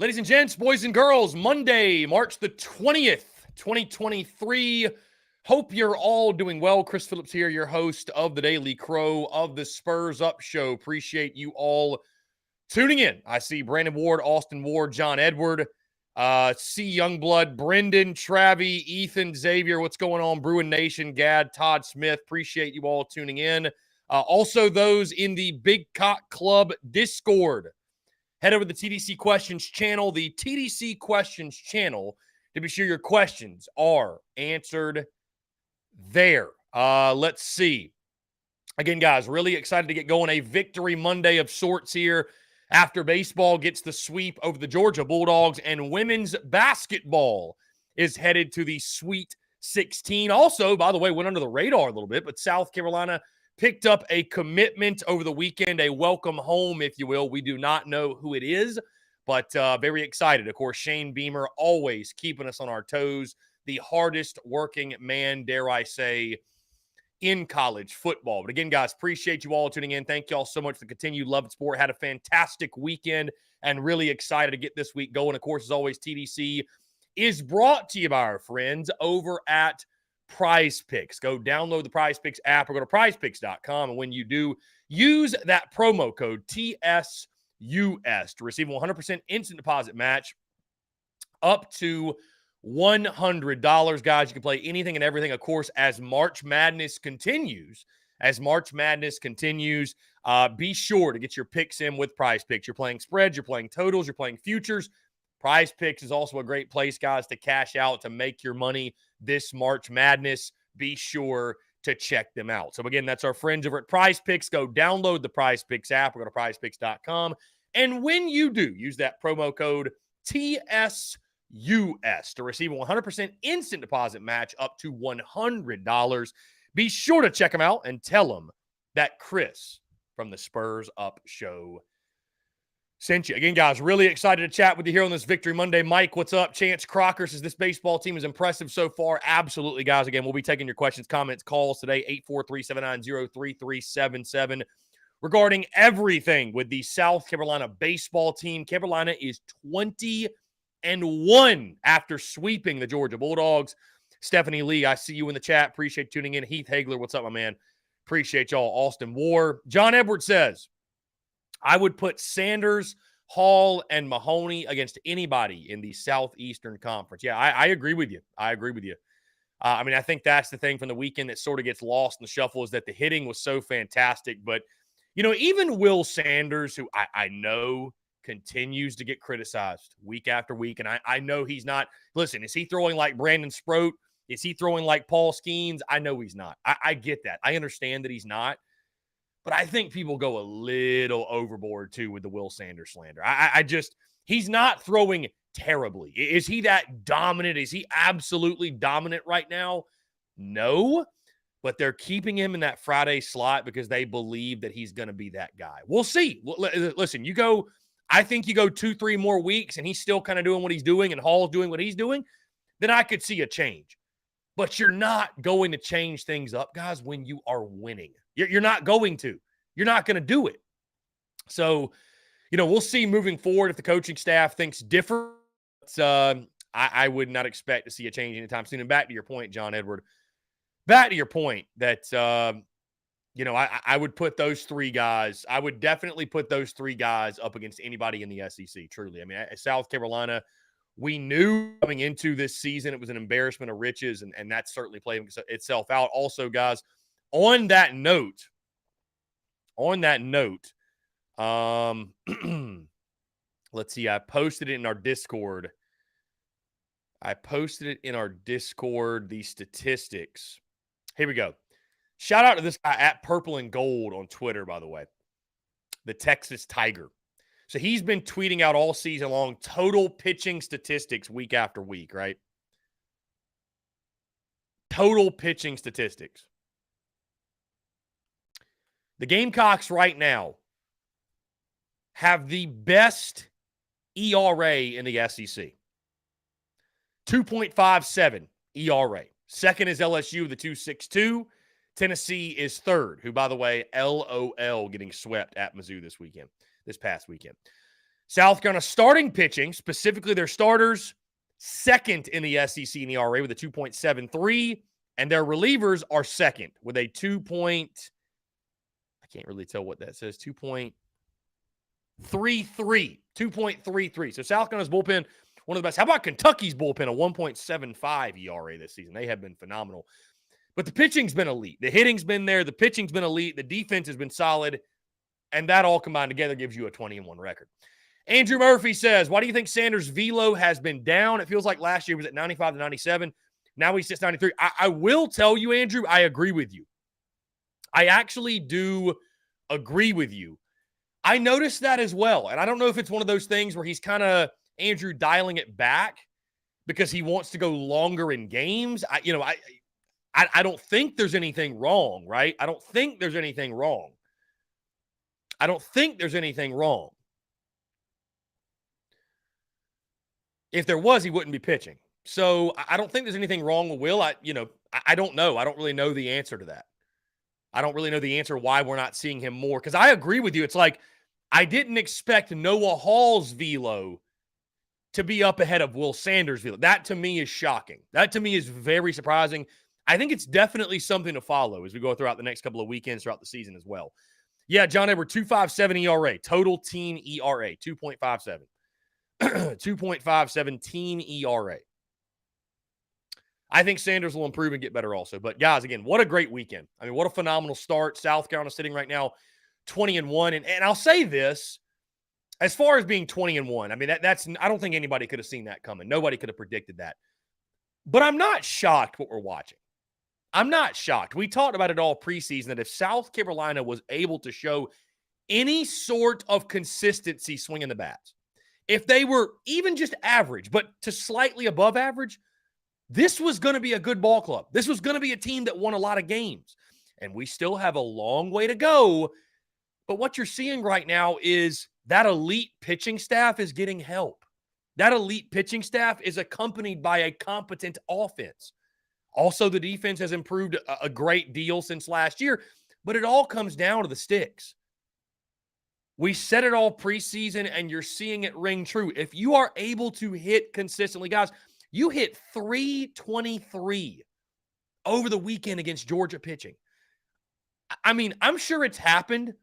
Ladies and gents, boys and girls, Monday, March the 20th, 2023. Hope you're all doing well. Chris Phillips here, your host of the Daily Crow of the Spurs Up Show. Appreciate you all tuning in. I see Brandon Ward, Austin Ward, John Edward, C. Youngblood, Brendan, Travi, Ethan, Xavier. What's going on? Bruin Nation, Gad, Todd Smith. Appreciate you all tuning in. Also, those in the Big Cock Club Discord. Head over to the TDC Questions channel, to be sure your questions are answered there. Let's see. Again, guys, really excited to get going. A victory Monday of sorts here after baseball gets the sweep over the Georgia Bulldogs, and women's basketball is headed to the Sweet 16. Also, by the way, went under the radar a little bit, but South Carolina picked up a commitment over the weekend, a welcome home, if you will. We do not know who it is, but very excited. Of course, Shane Beamer always keeping us on our toes, the hardest working man, dare I say, in college football. But again, guys, appreciate you all tuning in. Thank you all so much for the continued love of sport. Had a fantastic weekend and really excited to get this week going. Of course, as always, TDC is brought to you by our friends over at Prize Picks. Go download the Prize Picks app or go to prizepicks.com. And when you do, use that promo code TSUS to receive a 100% instant deposit match up to $100. Guys, you can play anything and everything, of course, as March Madness continues. Be sure to get your picks in with Prize Picks. You're playing spreads, you're playing totals, you're playing futures. Prize Picks is also a great place, guys, to cash out, to make your money this March Madness. Be sure to check them out. So, again, that's our friends over at Prize Picks. Go download the Prize Picks app or go to prizepicks.com. And when you do, use that promo code TSUS to receive a 100% instant deposit match up to $100. Be sure to check them out and tell them that Chris from the Spurs Up Show sent you. Again, guys, really excited to chat with you here on this Victory Monday. Mike, what's up? Chance Crocker says this baseball team is impressive so far. Absolutely, guys. Again, we'll be taking your questions, comments, calls today, 843-790-3377. Regarding everything with the South Carolina baseball team, Carolina is 20-1 after sweeping the Georgia Bulldogs. Stephanie Lee, I see you in the chat. Appreciate tuning in. Heath Hagler, what's up, my man? Appreciate y'all. Austin War. John Edwards says, I would put Sanders, Hall, and Mahoney against anybody in the Southeastern Conference. Yeah, I agree with you. I think that's the thing from the weekend that sort of gets lost in the shuffle is that the hitting was so fantastic. But, even Will Sanders, who I know continues to get criticized week after week, and I know he's not. Listen, is he throwing like Brandon Sproat? Is he throwing like Paul Skeens? I know he's not. I get that. I understand that he's not. But I think people go a little overboard, too, with the Will Sanders slander. He's not throwing terribly. Is he that dominant? Is he absolutely dominant right now? No. But they're keeping him in that Friday slot because they believe that he's going to be that guy. We'll see. Listen, I think you go 2-3 more weeks and he's still kind of doing what he's doing and Hall's doing what he's doing, then I could see a change. But you're not going to change things up, guys, when you are winning. You're not going to. You're not going to do it. So, we'll see moving forward if the coaching staff thinks different. I would not expect to see a change anytime soon. And back to your point, John Edward, that I would put those three guys. I would definitely put those three guys up against anybody in the SEC, truly. I mean, South Carolina, we knew coming into this season it was an embarrassment of riches, and that's certainly playing itself out. Also, guys, on that note, let's see. I posted it in our Discord. The statistics. Here we go. Shout out to this guy at Purple and Gold on Twitter, by the way. The Texas Tiger. So he's been tweeting out all season long total pitching statistics week after week, right? Total pitching statistics. The Gamecocks right now have the best ERA in the SEC. 2.57 ERA. Second is LSU, the 2.62. Tennessee is third, who, by the way, LOL getting swept at Mizzou this past weekend. South Carolina starting pitching, specifically their starters, second in the SEC in ERA with a 2.73, and their relievers are second with a 2. I can't really tell what that says. 2.33. 2.33. So South Carolina's bullpen, one of the best. How about Kentucky's bullpen, a 1.75 ERA this season? They have been phenomenal. But the pitching's been elite. The hitting's been there. The pitching's been elite. The defense has been solid. And that all combined together gives you a 20-1 record. Andrew Murphy says, why do you think Sanders' velo has been down? It feels like last year he was at 95 to 97. Now he sits 93. I will tell you, Andrew, I agree with you. I actually do agree with you. I noticed that as well. And I don't know if it's one of those things where he's kind of, Andrew, dialing it back because he wants to go longer in games. I don't think there's anything wrong, right? I don't think there's anything wrong. If there was, he wouldn't be pitching. So I don't think there's anything wrong with Will. I don't know. I don't really know the answer to that. I don't really know the answer why we're not seeing him more. Because I agree with you. It's like I didn't expect Noah Hall's velo to be up ahead of Will Sanders' velo. That to me is shocking. That to me is very surprising. I think it's definitely something to follow as we go throughout the next couple of weekends throughout the season as well. Yeah, John Edward, 2.57 ERA. Total teen ERA, 2.57. 2.57 teen ERA. I think Sanders will improve and get better also. But, guys, again, what a great weekend. I mean, what a phenomenal start. South Carolina sitting right now 20-1. And I'll say this, as far as being 20-1, I mean, that's I don't think anybody could have seen that coming. Nobody could have predicted that. But I'm not shocked what we're watching. I'm not shocked. We talked about it all preseason that if South Carolina was able to show any sort of consistency swinging the bats, if they were even just average, but to slightly above average, this was going to be a good ball club. This was going to be a team that won a lot of games. And we still have a long way to go. But what you're seeing right now is that elite pitching staff is getting help. That elite pitching staff is accompanied by a competent offense. Also, the defense has improved a great deal since last year, but it all comes down to the sticks. We said it all preseason, and you're seeing it ring true. If you are able to hit consistently, guys, you hit 323 over the weekend against Georgia pitching. I mean, I'm sure it's happened,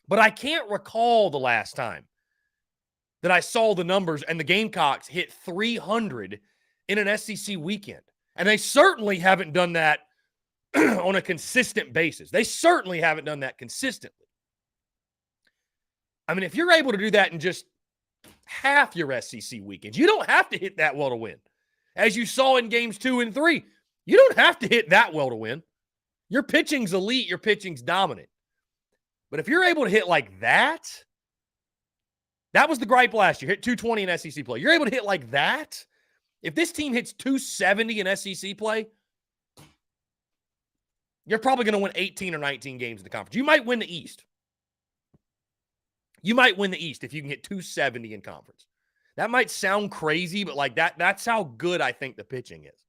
but I can't recall the last time that I saw the numbers and the Gamecocks hit 300 in an SEC weekend. And they certainly haven't done that on a consistent basis. They certainly haven't done that consistently. I mean, if you're able to do that in just half your SEC weekends, you don't have to hit that well to win. As you saw in games 2 and 3, you don't have to hit that well to win. Your pitching's elite. Your pitching's dominant. But if you're able to hit like that, that was the gripe last year. Hit 220 in SEC play. You're able to hit like that. If this team hits 270 in SEC play, you're probably going to win 18 or 19 games in the conference. You might win the East. You might win the East if you can get 270 in conference. That might sound crazy, but like that's how good I think the pitching is.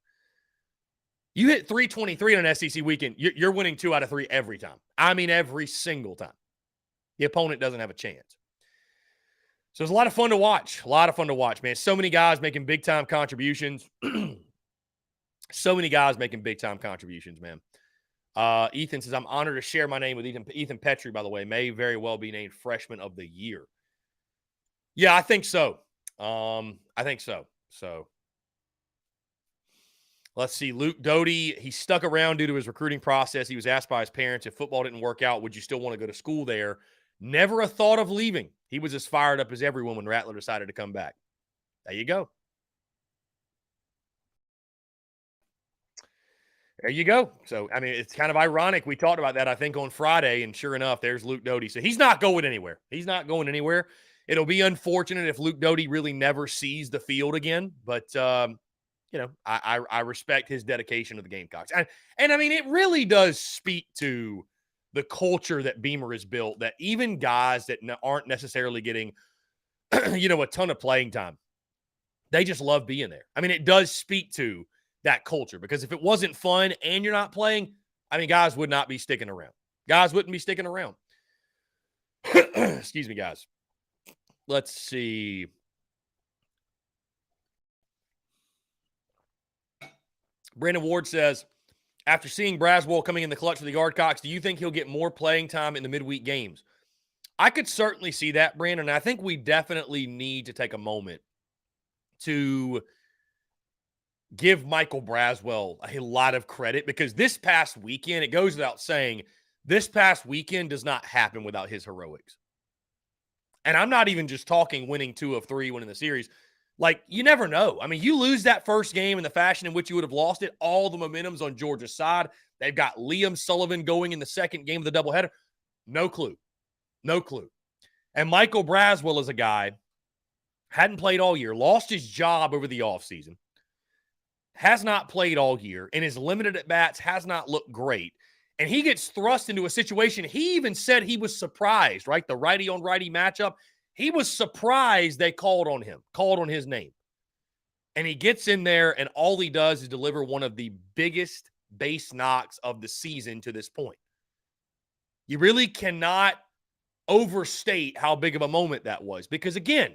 You hit 323 on an SEC weekend, you're winning 2 out of 3 every time. I mean, every single time. The opponent doesn't have a chance. So it's a lot of fun to watch. A lot of fun to watch, man. So many guys making big-time contributions. So many guys making big-time contributions, man. Ethan says, I'm honored to share my name with Ethan Petrie, by the way. May very well be named Freshman of the Year. Yeah, I think so. So let's see. Luke Doty, he stuck around due to his recruiting process. He was asked by his parents, if football didn't work out, would you still want to go to school there? Never a thought of leaving. He was as fired up as everyone when Rattler decided to come back. There you go. There you go. So, I mean, it's kind of ironic. We talked about that, I think, on Friday, and sure enough, there's Luke Doty. So he's not going anywhere. He's not going anywhere. It'll be unfortunate if Luke Doty really never sees the field again, but, you know, I respect his dedication to the Gamecocks. And I mean, it really does speak to the culture that Beamer has built, that even guys that aren't necessarily getting, you know, a ton of playing time, they just love being there. I mean, it does speak to that culture, because if it wasn't fun and you're not playing, I mean, guys would not be sticking around. Guys wouldn't be sticking around. Excuse me, guys. Let's see. Brandon Ward says, after seeing Braswell coming in the clutch for the Yardcocks, do you think he'll get more playing time in the midweek games? I could certainly see that, Brandon. I think we definitely need to take a moment to give Michael Braswell a lot of credit, because this past weekend, it goes without saying, this past weekend does not happen without his heroics. And I'm not even just talking winning 2 of 3, winning the series. Like, you never know. I mean, you lose that first game in the fashion in which you would have lost it, all the momentum's on Georgia's side. They've got Liam Sullivan going in the second game of the doubleheader. No clue. No clue. And Michael Braswell is a guy, hadn't played all year, lost his job over the offseason, has not played all year, and his limited at-bats has not looked great. And he gets thrust into a situation. He even said he was surprised, right? The righty-on-righty matchup. He was surprised they called on him, called on his name. And he gets in there, and all he does is deliver one of the biggest base knocks of the season to this point. You really cannot overstate how big of a moment that was. Because, again,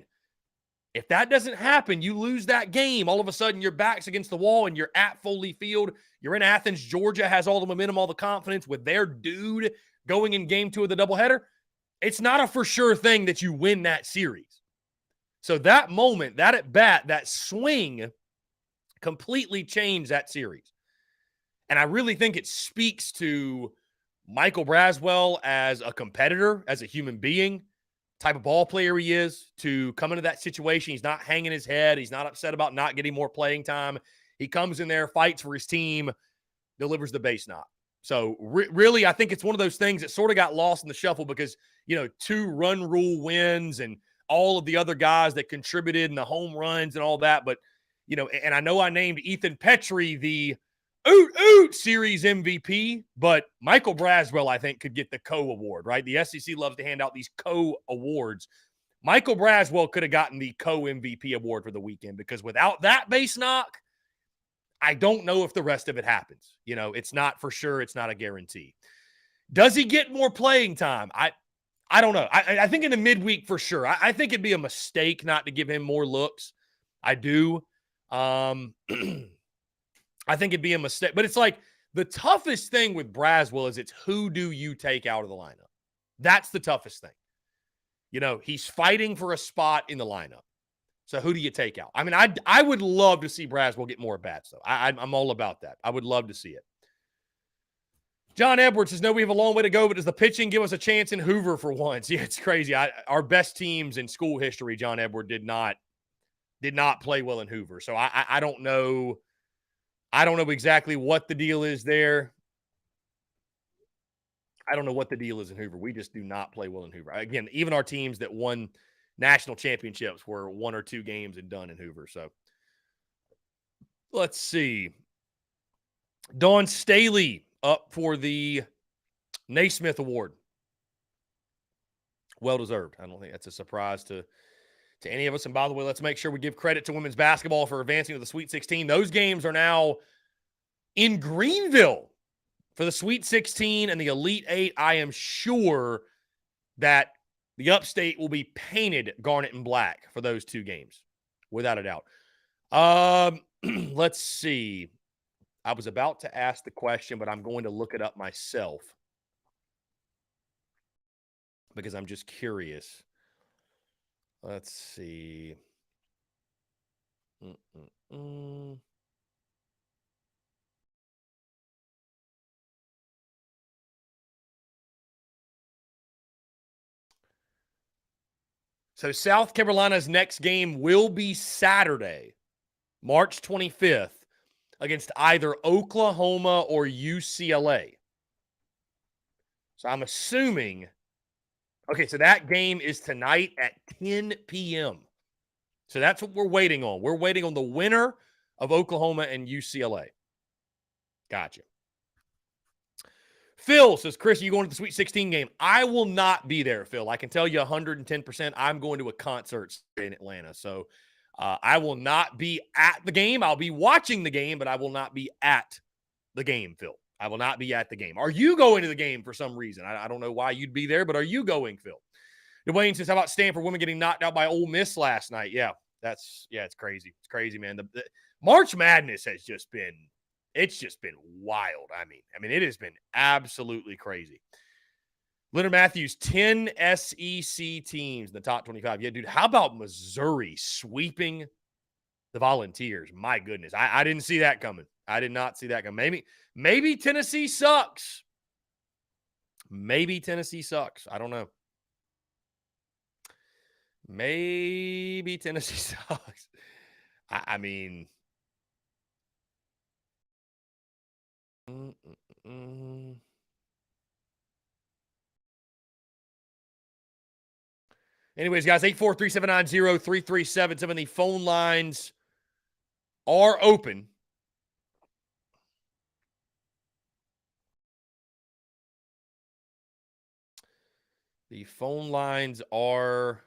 if that doesn't happen, you lose that game. All of a sudden, your back's against the wall, and you're at Foley Field. You're in Athens, Georgia, has all the momentum, all the confidence with their dude going in game 2 of the doubleheader. It's not a for sure thing that you win that series. So that moment, that at bat, that swing completely changed that series. And I really think it speaks to Michael Braswell as a competitor, as a human being, type of ball player he is, to come into that situation. He's not hanging his head. He's not upset about not getting more playing time. He comes in there, fights for his team, delivers the base knock. So really, I think it's one of those things that sort of got lost in the shuffle because, 2 run rule wins and all of the other guys that contributed and the home runs and all that. But, and I know I named Ethan Petrie the series MVP, but Michael Braswell, I think, could get the co-award, right? The SEC loves to hand out these co-awards. Michael Braswell could have gotten the co-MVP award for the weekend, because without that base knock, I don't know if the rest of it happens. It's not for sure. It's not a guarantee. Does he get more playing time? I don't know. I think in the midweek for sure. I think it'd be a mistake not to give him more looks. I do. I think it'd be a mistake. But it's like the toughest thing with Braswell is it's who do you take out of the lineup? That's the toughest thing. He's fighting for a spot in the lineup. So who do you take out? I mean, I would love to see Braswell get more bats, though. I'm all about that. I would love to see it. John Edwards says, no, we have a long way to go, but does the pitching give us a chance in Hoover for once? Yeah, it's crazy. Our best teams in school history, John Edwards, did not play well in Hoover. So I don't know. I don't know exactly what the deal is there. I don't know what the deal is in Hoover. We just do not play well in Hoover. Again, even our teams that won national championships were 1 or 2 games and done in Hoover. So let's see. Dawn Staley up for the Naismith Award. Well-deserved. I don't think that's a surprise to any of us. And by the way, let's make sure we give credit to women's basketball for advancing to the Sweet 16. Those games are now in Greenville for the Sweet 16 and the Elite 8. I am sure that the Upstate will be painted garnet and black for those 2 games, without a doubt. Let's see. I was about to ask the question, but I'm going to look it up myself because I'm just curious. Let's see. So South Carolina's next game will be Saturday, March 25th, against either Oklahoma or UCLA. So I'm assuming, okay, so that game is tonight at 10 p.m. So that's what we're waiting on. We're waiting on the winner of Oklahoma and UCLA. Gotcha. Phil says, Chris, are you going to the Sweet 16 game? I will not be there, Phil. I can tell you 110%. I'm going to a concert in Atlanta. So I will not be at the game. I'll be watching the game, but I will not be at the game, Phil. I will not be at the game. Are you going to the game for some reason? I don't know why you'd be there, but are you going, Phil? Dwayne says, how about Stanford women getting knocked out by Ole Miss last night? Yeah, it's crazy. It's crazy, man. The March Madness has just been wild. I mean, it has been absolutely crazy. Leonard Matthews, 10 SEC teams in the top 25. Yeah, dude, how about Missouri sweeping the Volunteers? My goodness. I didn't see that coming. I did not see that coming. Maybe Tennessee sucks. Maybe Tennessee sucks. I don't know. Maybe Tennessee sucks. I mean, anyways, guys, 843-790-3377. The phone lines are open. The phone lines are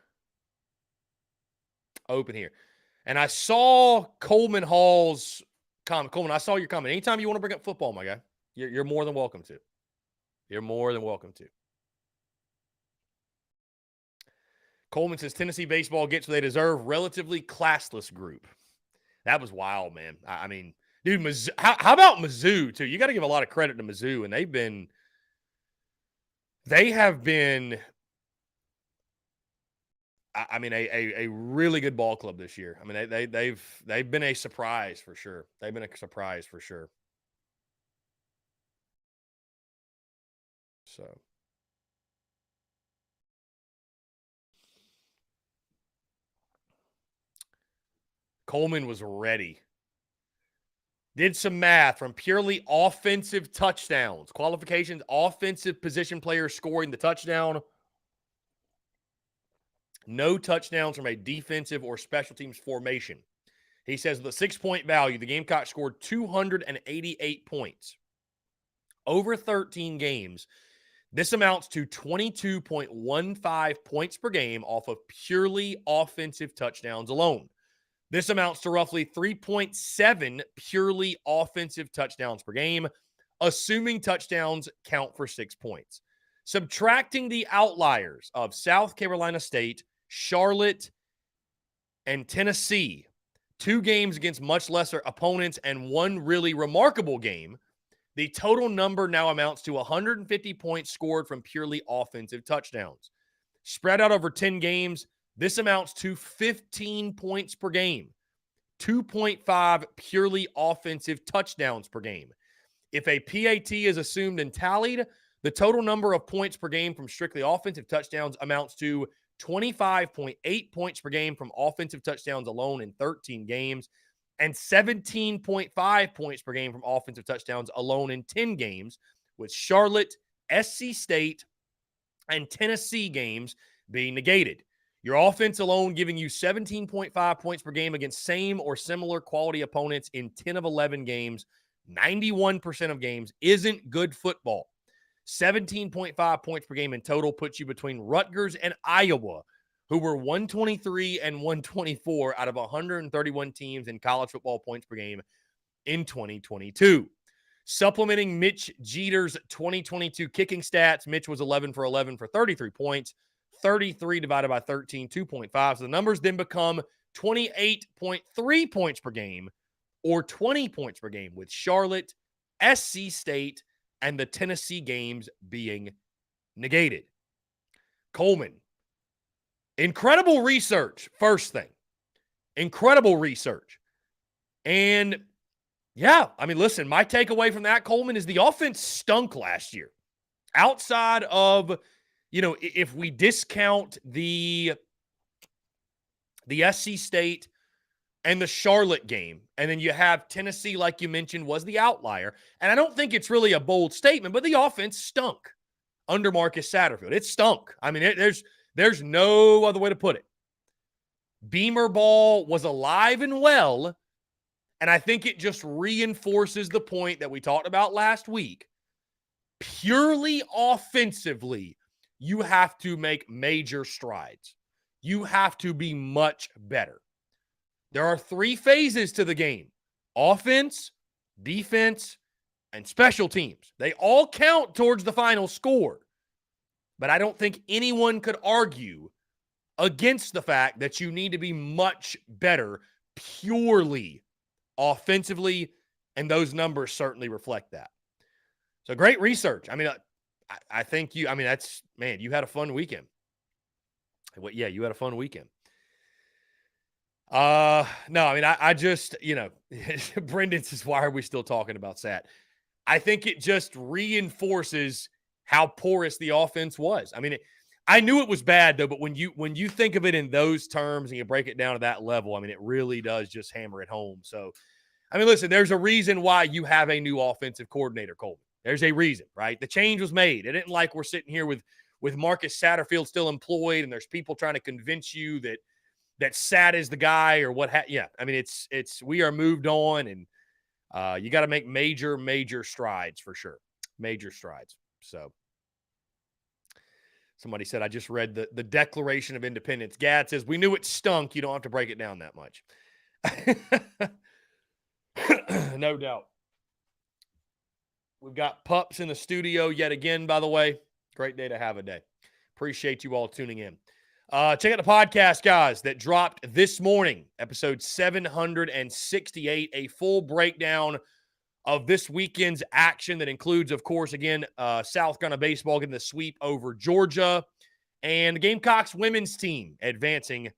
open here. And I saw Coleman Hall's comment. Coleman, I saw your comment. Anytime you want to bring up football, my guy, you're more than welcome to. You're more than welcome to. Coleman says Tennessee baseball gets what they deserve. Relatively classless group. That was wild, man. I mean, dude, Mizzou, how about Mizzou, too? You got to give a lot of credit to Mizzou, and they have been, I mean, a really good ball club this year. I mean, they've been a surprise for sure. They've been a surprise for sure. So. Coleman was ready. Did some math from purely offensive touchdowns. Qualifications, offensive position players scoring the touchdown. No touchdowns from a defensive or special teams formation. He says the 6-point value, the Gamecocks scored 288 points. Over 13 games, this amounts to 22.15 points per game off of purely offensive touchdowns alone. This amounts to roughly 3.7 purely offensive touchdowns per game, assuming touchdowns count for 6 points. Subtracting the outliers of South Carolina State, Charlotte, and Tennessee, 2 games against much lesser opponents and 1 really remarkable game, the total number now amounts to 150 points scored from purely offensive touchdowns. Spread out over 10 games, this amounts to 15 points per game, 2.5 purely offensive touchdowns per game. If a PAT is assumed and tallied, the total number of points per game from strictly offensive touchdowns amounts to 25.8 points per game from offensive touchdowns alone in 13 games, and 17.5 points per game from offensive touchdowns alone in 10 games, with Charlotte, SC State, and Tennessee games being negated. Your offense alone giving you 17.5 points per game against same or similar quality opponents in 10 of 11 games, 91% of games, isn't good football. 17.5 points per game in total puts you between Rutgers and Iowa, who were 123 and 124 out of 131 teams in college football points per game in 2022. Supplementing Mitch Jeter's 2022 kicking stats, Mitch was 11 for 11 for 33 points. 33 divided by 13, 2.5. So the numbers then become 28.3 points per game or 20 points per game, with Charlotte, SC State, and the Tennessee games being negated. Coleman, incredible research, first thing. Incredible research. And yeah, I mean, listen, my takeaway from that, Coleman, is the offense stunk last year. Outside of, if we discount the SC State and the Charlotte game, and then you have Tennessee, like you mentioned, was the outlier. And I don't think it's really a bold statement, but the offense stunk under Marcus Satterfield. It stunk. I mean, there's no other way to put it. Beamer ball was alive and well, and I think it just reinforces the point that we talked about last week. Purely offensively, you have to make major strides. You have to be much better. There are 3 phases to the game: offense, defense, and special teams. They all count towards the final score. But I don't think anyone could argue against the fact that you need to be much better purely offensively, and those numbers certainly reflect that. So great research. I mean, I think you had a fun weekend. Well, yeah, you had a fun weekend. No, I mean, I just, Brendan says, why are we still talking about Sat? I think it just reinforces how porous the offense was. I mean, I knew it was bad though, but when you think of it in those terms and you break it down to that level, I mean, it really does just hammer it home. So, I mean, listen, there's a reason why you have a new offensive coordinator, Coleman. There's a reason, right? The change was made. It isn't like we're sitting here with Marcus Satterfield still employed and there's people trying to convince you that Sat is the guy or what. Yeah, I mean, it's we are moved on, and you got to make major strides for sure. Major strides. So somebody said, I just read the Declaration of Independence. Gad says, we knew it stunk. You don't have to break it down that much. No doubt. We've got pups in the studio yet again, by the way. Great day to have a day. Appreciate you all tuning in. Check out the podcast, guys, that dropped this morning, episode 768, a full breakdown of this weekend's action that includes, of course, again, South Carolina baseball getting the sweep over Georgia and the Gamecocks women's team advancing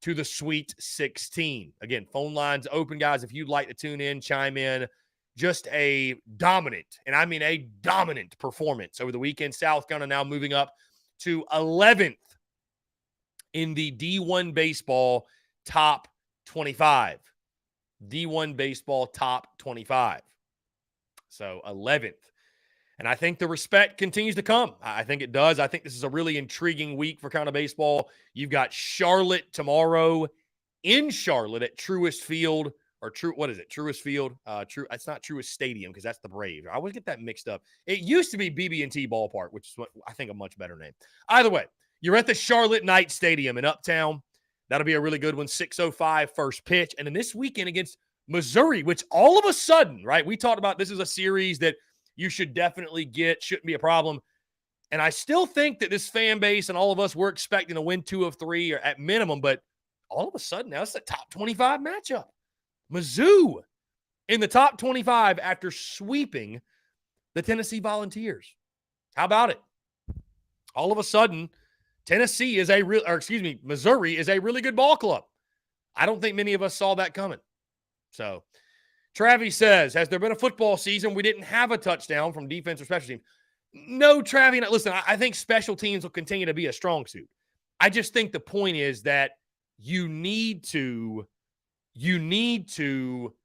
to the Sweet 16. Again, phone lines open, guys. If you'd like to tune in, chime in. Just a dominant, and I mean a dominant performance over the weekend. South Carolina now moving up to 11th in the D1 baseball top 25. D1 baseball top 25. So 11th. And I think the respect continues to come. I think it does. I think this is a really intriguing week for Carolina baseball. You've got Charlotte tomorrow in Charlotte at Truist Field. Or Truist Field. It's not Truist Stadium because that's the Braves. I always get that mixed up. It used to be BB&T Ballpark, which is what I think a much better name. Either way, you're at the Charlotte Knight Stadium in Uptown. That'll be a really good one. 6:05 first pitch. And then this weekend against Missouri, which all of a sudden, right, we talked about this is a series that you should definitely get, shouldn't be a problem. And I still think that this fan base and all of us, we're expecting to win 2 of 3 or at minimum, but all of a sudden now it's a top 25 matchup. Mizzou in the top 25 after sweeping the Tennessee Volunteers. How about it? All of a sudden, Missouri is a really good ball club. I don't think many of us saw that coming. So, Travis says, has there been a football season we didn't have a touchdown from defense or special teams? No, Travis. Listen, I think special teams will continue to be a strong suit. I just think the point is that you need to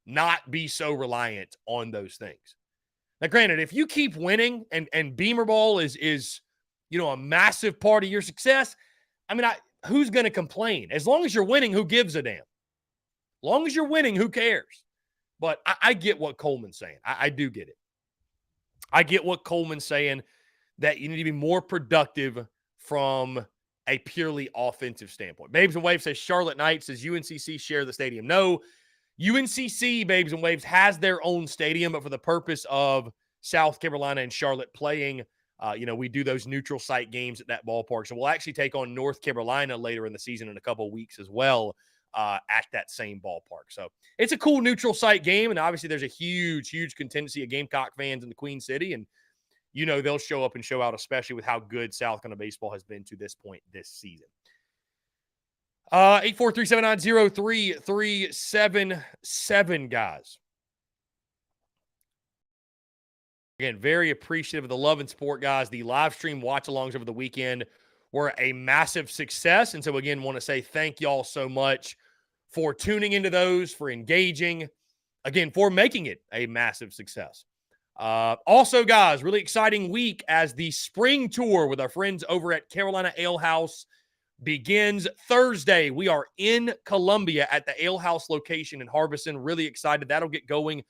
not be so reliant on those things. Now, granted, if you keep winning and Beamer Ball is a massive part of your success, I mean, who's going to complain? As long as you're winning, who gives a damn? As long as you're winning, who cares? But I get what Coleman's saying. I do get it. I get what Coleman's saying, that you need to be more productive from a purely offensive standpoint. Babes and Waves says Charlotte Knights says UNCC share the stadium. No, UNCC, Babes and Waves, has their own stadium, but for the purpose of South Carolina and Charlotte playing, we do those neutral site games at that ballpark. So we'll actually take on North Carolina later in the season in a couple of weeks as well at that same ballpark. So it's a cool neutral site game, and obviously there's a huge contingency of Gamecock fans in the Queen City, and they'll show up and show out, especially with how good South Carolina baseball has been to this point this season. 843-790-3377, guys. Again, very appreciative of the love and support, guys. The live stream watch-alongs over the weekend were a massive success. And so, again, want to say thank y'all so much for tuning into those, for engaging, again, for making it a massive success. Also, guys, really exciting week as the spring tour with our friends over at Carolina Ale House begins Thursday. We are in Columbia at the Ale House location in Harbison. Really excited. That'll get going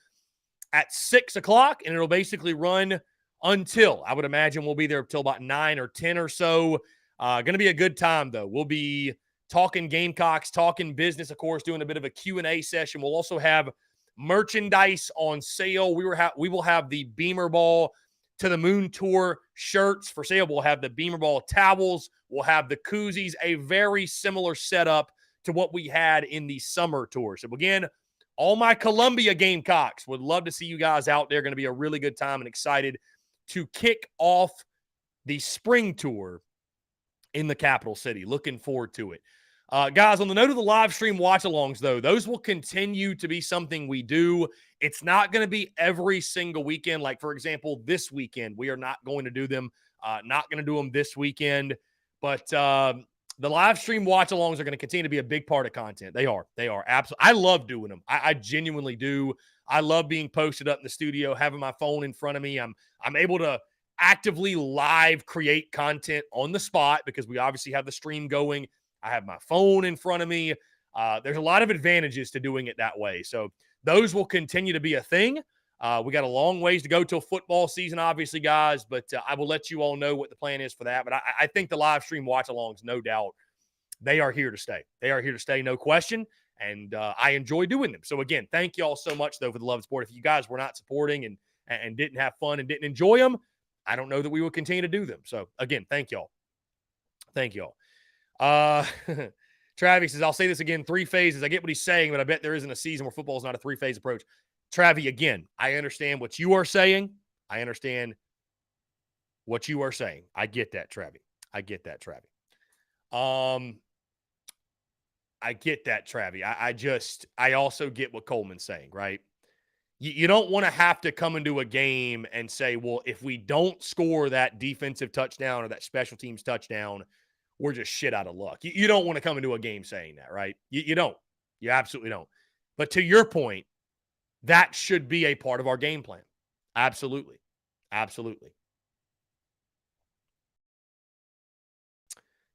at 6 o'clock, and it'll basically run until, I would imagine we'll be there until about 9 or 10 or so. Going to be a good time, though. We'll be talking Gamecocks, talking business, of course, doing a bit of a Q&A session. We'll also have merchandise on sale. We will have the Beamer Ball to the Moon Tour shirts for sale. We'll have the Beamer Ball towels. We'll have the koozies, a very similar setup to what we had in the summer tour. So again, all my Columbia Gamecocks would love to see you guys out there. Going to be a really good time and excited to kick off the spring tour in the capital city. Looking forward to it. Guys, on the note of the live stream watch-alongs, though, those will continue to be something we do. It's not going to be every single weekend. Like, for example, this weekend, we are not going to do them. Not going to do them this weekend. But the live stream watch-alongs are going to continue to be a big part of content. They are. They are. Absolutely. I love doing them. I genuinely do. I love being posted up in the studio, having my phone in front of me. I'm able to actively live create content on the spot because we obviously have the stream going. I have my phone in front of me. There's a lot of advantages to doing it that way. So those will continue to be a thing. We got a long ways to go till football season, obviously, guys, but I will let you all know what the plan is for that. But I think the live stream watch-alongs, no doubt, they are here to stay. They are here to stay, no question, and I enjoy doing them. So, again, thank you all so much, though, for the love of sport. If you guys were not supporting and didn't have fun and didn't enjoy them, I don't know that we will continue to do them. So, again, thank y'all. Thank y'all. Travis says, I'll say this again, 3 phases. I get what he's saying, but I bet there isn't a season where football is not a 3-phase approach. Travi, again, I understand what you are saying. I understand what you are saying. I get that, Travi. I get that, Travi. I also get what Coleman's saying, right? You don't want to have to come into a game and say, well, if we don't score that defensive touchdown or that special teams touchdown, we're just shit out of luck. You don't want to come into a game saying that, right? You don't. You absolutely don't. But to your point, that should be a part of our game plan. Absolutely. Absolutely.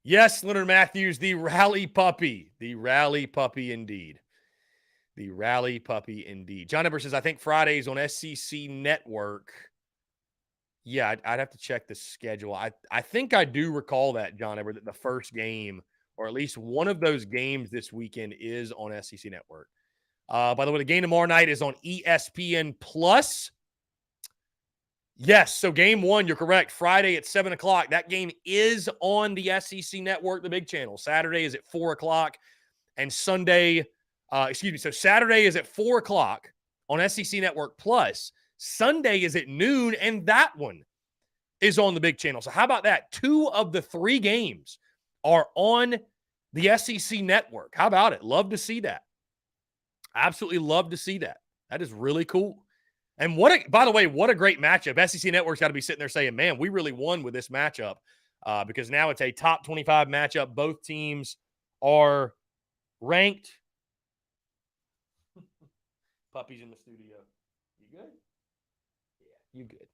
Yes, Leonard Matthews, the rally puppy. The rally puppy indeed. The rally puppy indeed. John Eber says, I think Fridays on SEC Network. Yeah, I'd have to check the schedule. I think I do recall that, John Eber, that the first game, or at least one of those games this weekend, is on SEC Network. By the way, the game tomorrow night is on ESPN Plus. Yes, so game 1, you're correct. Friday at 7 o'clock. That game is on the SEC Network, the big channel. Saturday is at 4 o'clock. And Sunday, so Saturday is at 4 o'clock on SEC Network Plus. Sunday is at noon, and that one is on the big channel. So how about that? 2 of the 3 games are on the SEC Network. How about it? Love to see that. Absolutely love to see that. That is really cool. And by the way, what a great matchup. SEC Network's got to be sitting there saying, man, we really won with this matchup because now it's a top 25 matchup. Both teams are ranked. Puppies in the studio. You good? Yeah, you good.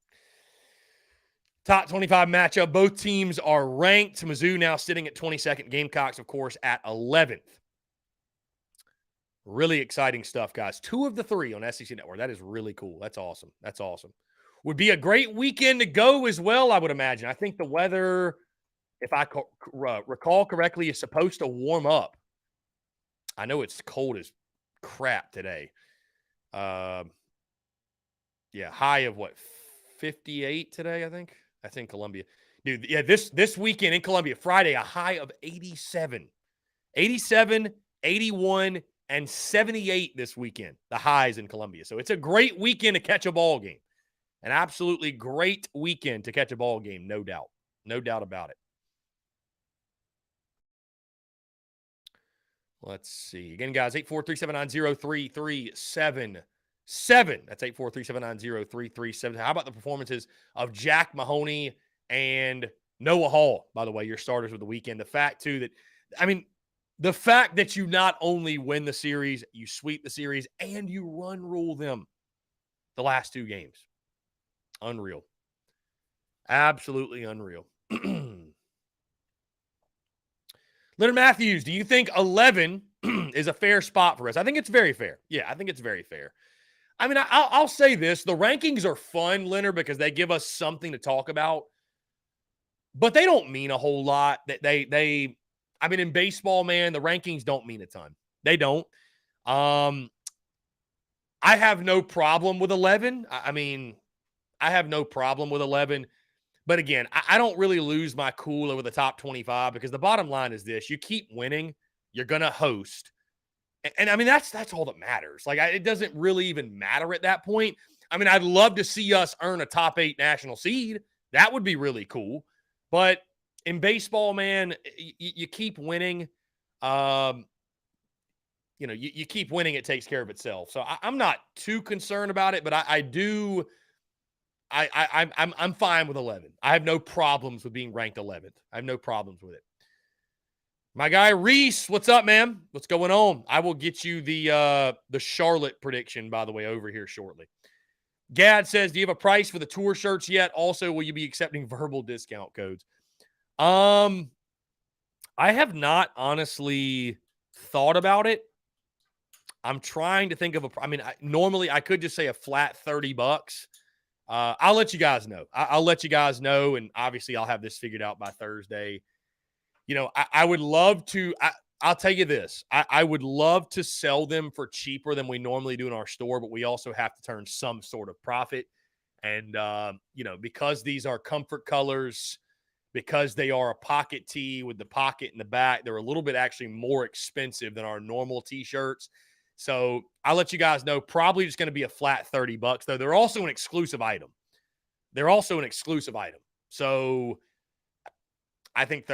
Top 25 matchup. Both teams are ranked. Mizzou now sitting at 22nd. Gamecocks, of course, at 11th. Really exciting stuff, guys. 2 of the 3 on SEC Network. That is really cool. That's awesome. That's awesome. Would be a great weekend to go as well, I would imagine. I think the weather, if I recall correctly, is supposed to warm up. I know it's cold as crap today. Yeah, high of what, 58 today, I think? That's in Columbia. Dude, yeah, this weekend in Columbia, Friday, a high of 87. 87, 81, and 78 this weekend, the highs in Columbia. So it's a great weekend to catch a ball game. An absolutely great weekend to catch a ball game, no doubt. No doubt about it. Let's see. Again, guys, 843-790-3377. That's 843-790-3377. How about the performances of Jack Mahoney and Noah Hall, by the way, your starters of the weekend? The fact, too, the fact that you not only win the series, you sweep the series, and you run rule them the last 2 games. Unreal. Absolutely unreal. Leonard Matthews, do you think 11 is a fair spot for us? I think it's very fair. Yeah, I think it's very fair. I mean, I'll say this. The rankings are fun, Leonard, because they give us something to talk about. But they don't mean a whole lot. In baseball, man, the rankings don't mean a ton. They don't. I have no problem with 11. I mean, I have no problem with 11. But again, I don't really lose my cool over the top 25 because the bottom line is this: you keep winning, you're gonna host, and I mean that's all that matters. Like it doesn't really even matter at that point. I mean, I'd love to see us earn a top 8 national seed. That would be really cool. But in baseball, man, you keep winning. You keep winning, it takes care of itself. So I'm not too concerned about it, but I do. I'm fine with 11. I have no problems with being ranked 11th. I have no problems with it. My guy Reese, what's up, man? What's going on? I will get you the Charlotte prediction, by the way, over here shortly. Gad says, do you have a price for the tour shirts yet? Also, will you be accepting verbal discount codes? I have not honestly thought about it. I'm trying to think of normally I could just say a flat $30. I'll let you guys know. I'll let you guys know, and obviously I'll have this figured out by Thursday. I would love to. I'll tell you this. I would love to sell them for cheaper than we normally do in our store, but we also have to turn some sort of profit. And, because these are comfort colors, because they are a pocket tee with the pocket in the back, they're a little bit actually more expensive than our normal T-shirts. So I'll let you guys know, probably just going to be a flat $30, though. They're also an exclusive item. So I think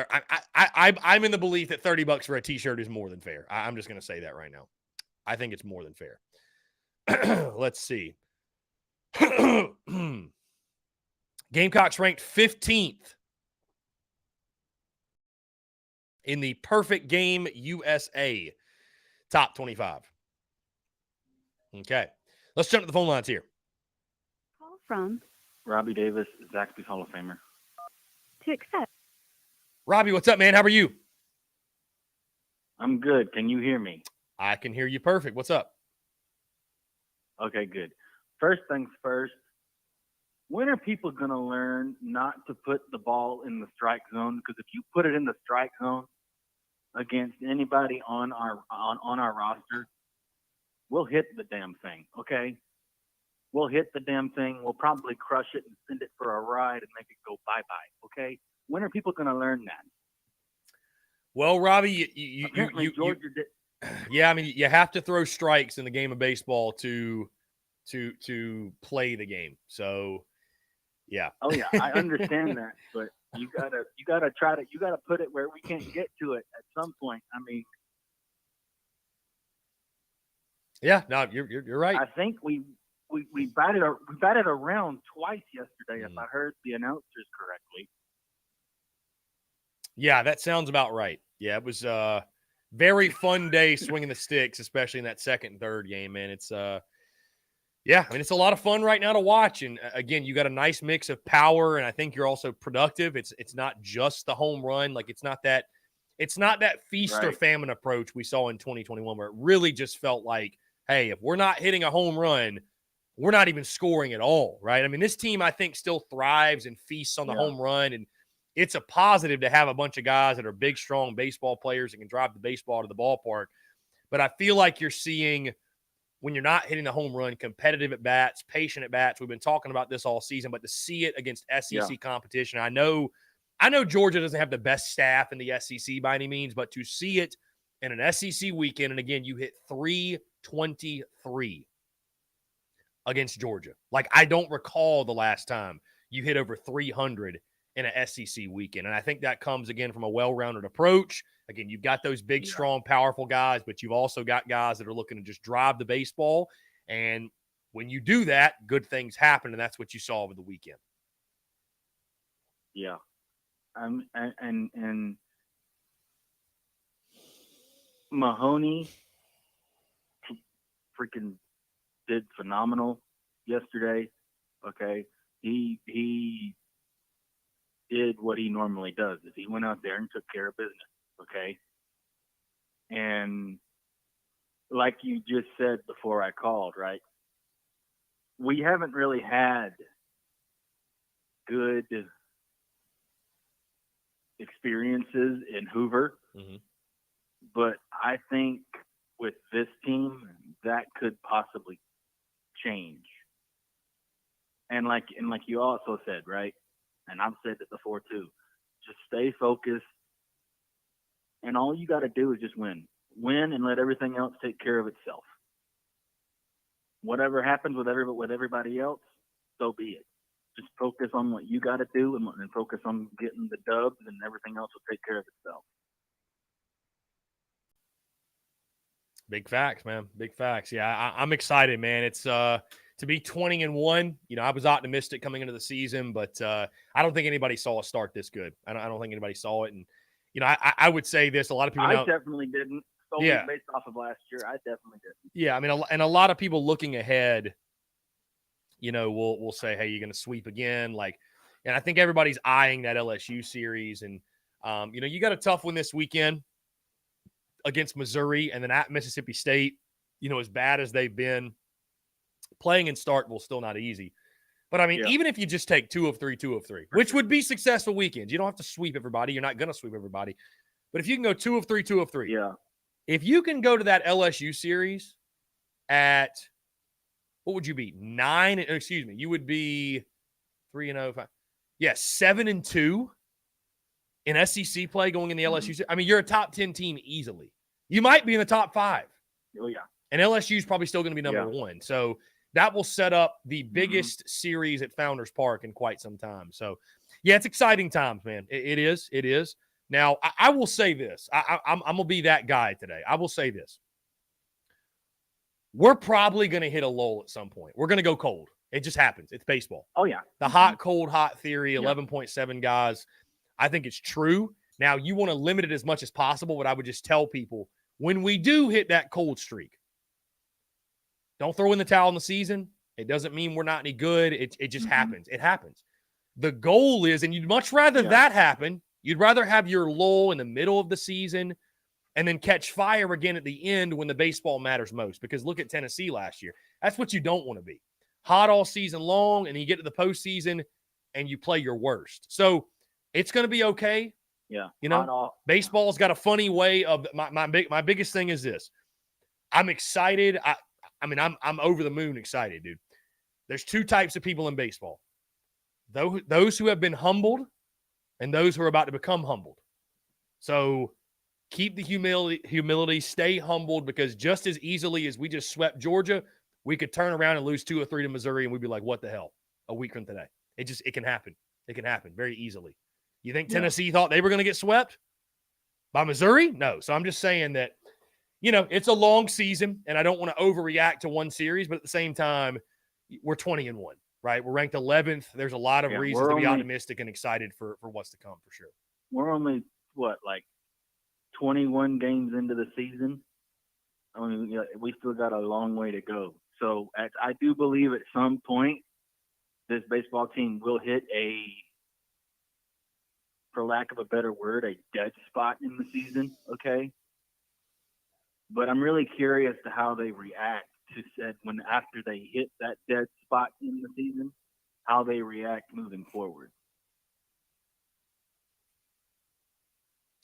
I'm in the belief that $30 for a T-shirt is more than fair. I'm just going to say that right now. I think it's more than fair. Let's see. Gamecocks ranked 15th in the Perfect Game USA top 25. Okay. Let's jump to the phone lines here. Call from Robbie Davis, Zaxby's Hall of Famer. To accept. Robbie, what's up, man? How are you? I'm good. Can you hear me? I can hear you perfect. What's up? Okay, good. First things first, when are people going to learn not to put the ball in the strike zone? Because if you put it in the strike zone against anybody on our roster, we'll hit the damn thing, okay? We'll hit the damn thing. We'll probably crush it and send it for a ride and make it go bye-bye, okay? When are people going to learn that? Well, Robbie, Georgia did. Yeah, I mean, you have to throw strikes in the game of baseball to play the game. So, yeah. Oh yeah, I understand that, but you gotta put it where we can't get to it at some point. I mean, yeah, no, you're right. I think we batted around twice yesterday, if I heard the announcers correctly. Yeah, that sounds about right. Yeah, it was a very fun day swinging the sticks, especially in that second and third game, man. It's yeah, I mean, it's a lot of fun right now to watch. And again, you got a nice mix of power, and I think you're also productive. It's not just the home run. Like it's not that feast or famine approach we saw in 2021, where it really just felt like, hey, if we're not hitting a home run, we're not even scoring at all, right? I mean, this team, I think, still thrives and feasts on the home run, and it's a positive to have a bunch of guys that are big, strong baseball players and can drive the baseball to the ballpark. But I feel like you're seeing, when you're not hitting the home run, competitive at bats, patient at bats. We've been talking about this all season, but to see it against SEC competition, I know Georgia doesn't have the best staff in the SEC by any means, but to see it in an SEC weekend, and again, you hit 323 against Georgia. Like, I don't recall the last time you hit over 300 in an SEC weekend. And I think that comes, again, from a well-rounded approach. Again, you've got those big, strong, powerful guys, but you've also got guys that are looking to just drive the baseball. And when you do that, good things happen, and that's what you saw over the weekend. Yeah. And Mahoney freaking did phenomenal yesterday. Okay. He did what he normally does. Is he went out there and took care of business. Okay. And like you just said before I called, right? We haven't really had good experiences in Hoover. Mm-hmm. But I think with this team, that could possibly change. And like you also said, right? And I've said it before too. Just stay focused, and all you got to do is just win. Win and let everything else take care of itself. Whatever happens with everybody else, so be it. Just focus on what you got to do and focus on getting the dubs, and everything else will take care of itself. Big facts, man. Big facts. Yeah, I'm excited, man. It's to be 20-1. You know, I was optimistic coming into the season, but I don't think anybody saw us start this good. I don't think anybody saw it. And you know, I would say this: a lot of people. I definitely didn't. Solely Yeah. based off of last year, I definitely didn't. Yeah, I mean, and a lot of people looking ahead, you know, will say, "Hey, you're going to sweep again." Like, and I think everybody's eyeing that LSU series, and you know, you got a tough one this weekend against Missouri, and then at Mississippi State. You know, as bad as they've been, playing in Starkville still not easy. But I mean, Yeah. even if you just take 2 of 3, which would be successful weekends, you don't have to sweep everybody. You're not going to sweep everybody. But if you can go 2 of 3, Yeah. if you can go to that LSU series at, what would you be? 9, excuse me, you would be 3-0, 5. Yeah, 7-2 in SEC play going in the LSU series. I mean, you're a top 10 team easily. You might be in the top 5. Oh, yeah. And LSU is probably still going to be number 1. So that will set up the biggest series at Founders Park in quite some time. So, yeah, it's exciting times, man. It is. It is. Now, I will say this. I'm going to be that guy today. I will say this. We're probably going to hit a lull at some point. We're going to go cold. It just happens. It's baseball. Oh, yeah. The hot, cold, hot theory, Yeah. 11.7 guys. I think it's true. Now, you want to limit it as much as possible, but I would just tell people, when we do hit that cold streak, don't throw in the towel in the season. It doesn't mean we're not any good. It just happens. It happens. The goal is, and you'd much rather that happen. You'd rather have your lull in the middle of the season and then catch fire again at the end when the baseball matters most. Because look at Tennessee last year. That's what you don't want to be. Hot all season long, and you get to the postseason and you play your worst. So it's going to be okay. Yeah. You know, baseball's got a funny way of my biggest thing is this. I'm excited. I mean, I'm over the moon excited, dude. There's 2 types of people in baseball. Those who have been humbled and those who are about to become humbled. So keep the humility, stay humbled, because just as easily as we just swept Georgia, we could turn around and lose 2 or 3 to Missouri, and we'd be like, what the hell? A week from today. It can happen. It can happen very easily. You think Tennessee thought they were going to get swept by Missouri? No. So I'm just saying that, you know, it's a long season, and I don't want to overreact to one series, but at the same time, we're 20-1, right? We're ranked 11th. There's a lot of reasons to be optimistic and excited for what's to come, for sure. We're only, like 21 games into the season? I mean, we still got a long way to go. So I do believe at some point this baseball team will hit for lack of a better word, a dead spot in the season, okay? But I'm really curious to how they react after they hit that dead spot in the season, how they react moving forward.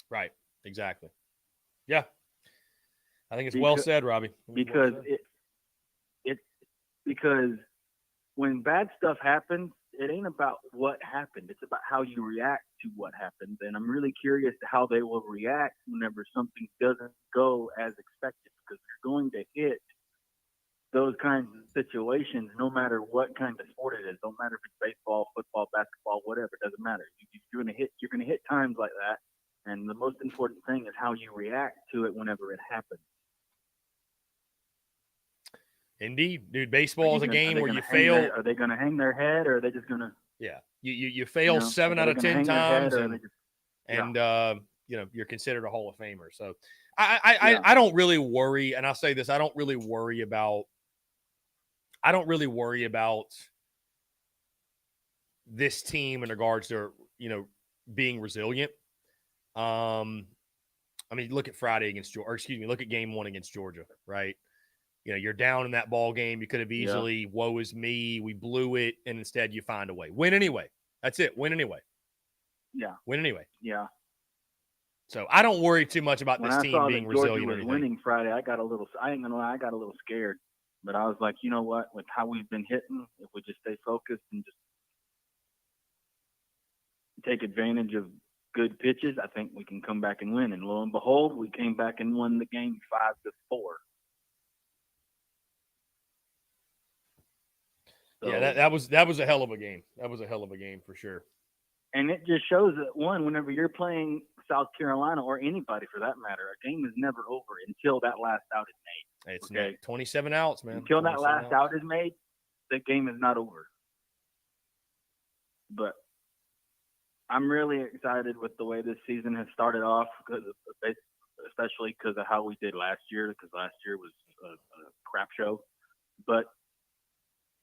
Right. Exactly. Yeah. I think it's well said, Robbie. Because because when bad stuff happens, it ain't about what happened. It's about how you react to what happened. And I'm really curious to how they will react whenever something doesn't go as expected, because you're going to hit those kinds of situations no matter what kind of sport it is. Don't matter if it's baseball, football, basketball, whatever. It doesn't matter. You're going to hit times like that. And the most important thing is how you react to it whenever it happens. Indeed, dude. Baseball is a game where you fail. Are they going to hang their head, or are they just going to? Yeah, you fail 7 out of 10 times, and you know, you're considered a Hall of Famer. So I don't really worry, and I'll say this: I don't really worry about this team in regards to, you know, being resilient. I mean, look at Friday against Georgia, or excuse me, look at game 1 against Georgia, right? You know, you're down in that ball game. You could have easily, woe is me, we blew it, and instead you find a way. Win anyway. That's it. Win anyway. Yeah. Win anyway. Yeah. So I don't worry too much about this team being resilient. When I saw that Georgia was winning Friday, I ain't gonna lie, I got a little scared. But I was like, you know what? With how we've been hitting, if we just stay focused and just take advantage of good pitches, I think we can come back and win. And lo and behold, we came back and won the game 5-4. So, Yeah, that was a hell of a game. That was a hell of a game for sure. and it just shows that whenever you're playing South Carolina or anybody for that matter, a game is never over until that last out is made. It's Okay. 27 outs, man. Until that 27 last out is made, the game is not over. But I'm really excited with the way this season has started off, especially because of how we did last year, because last year was a crap show. But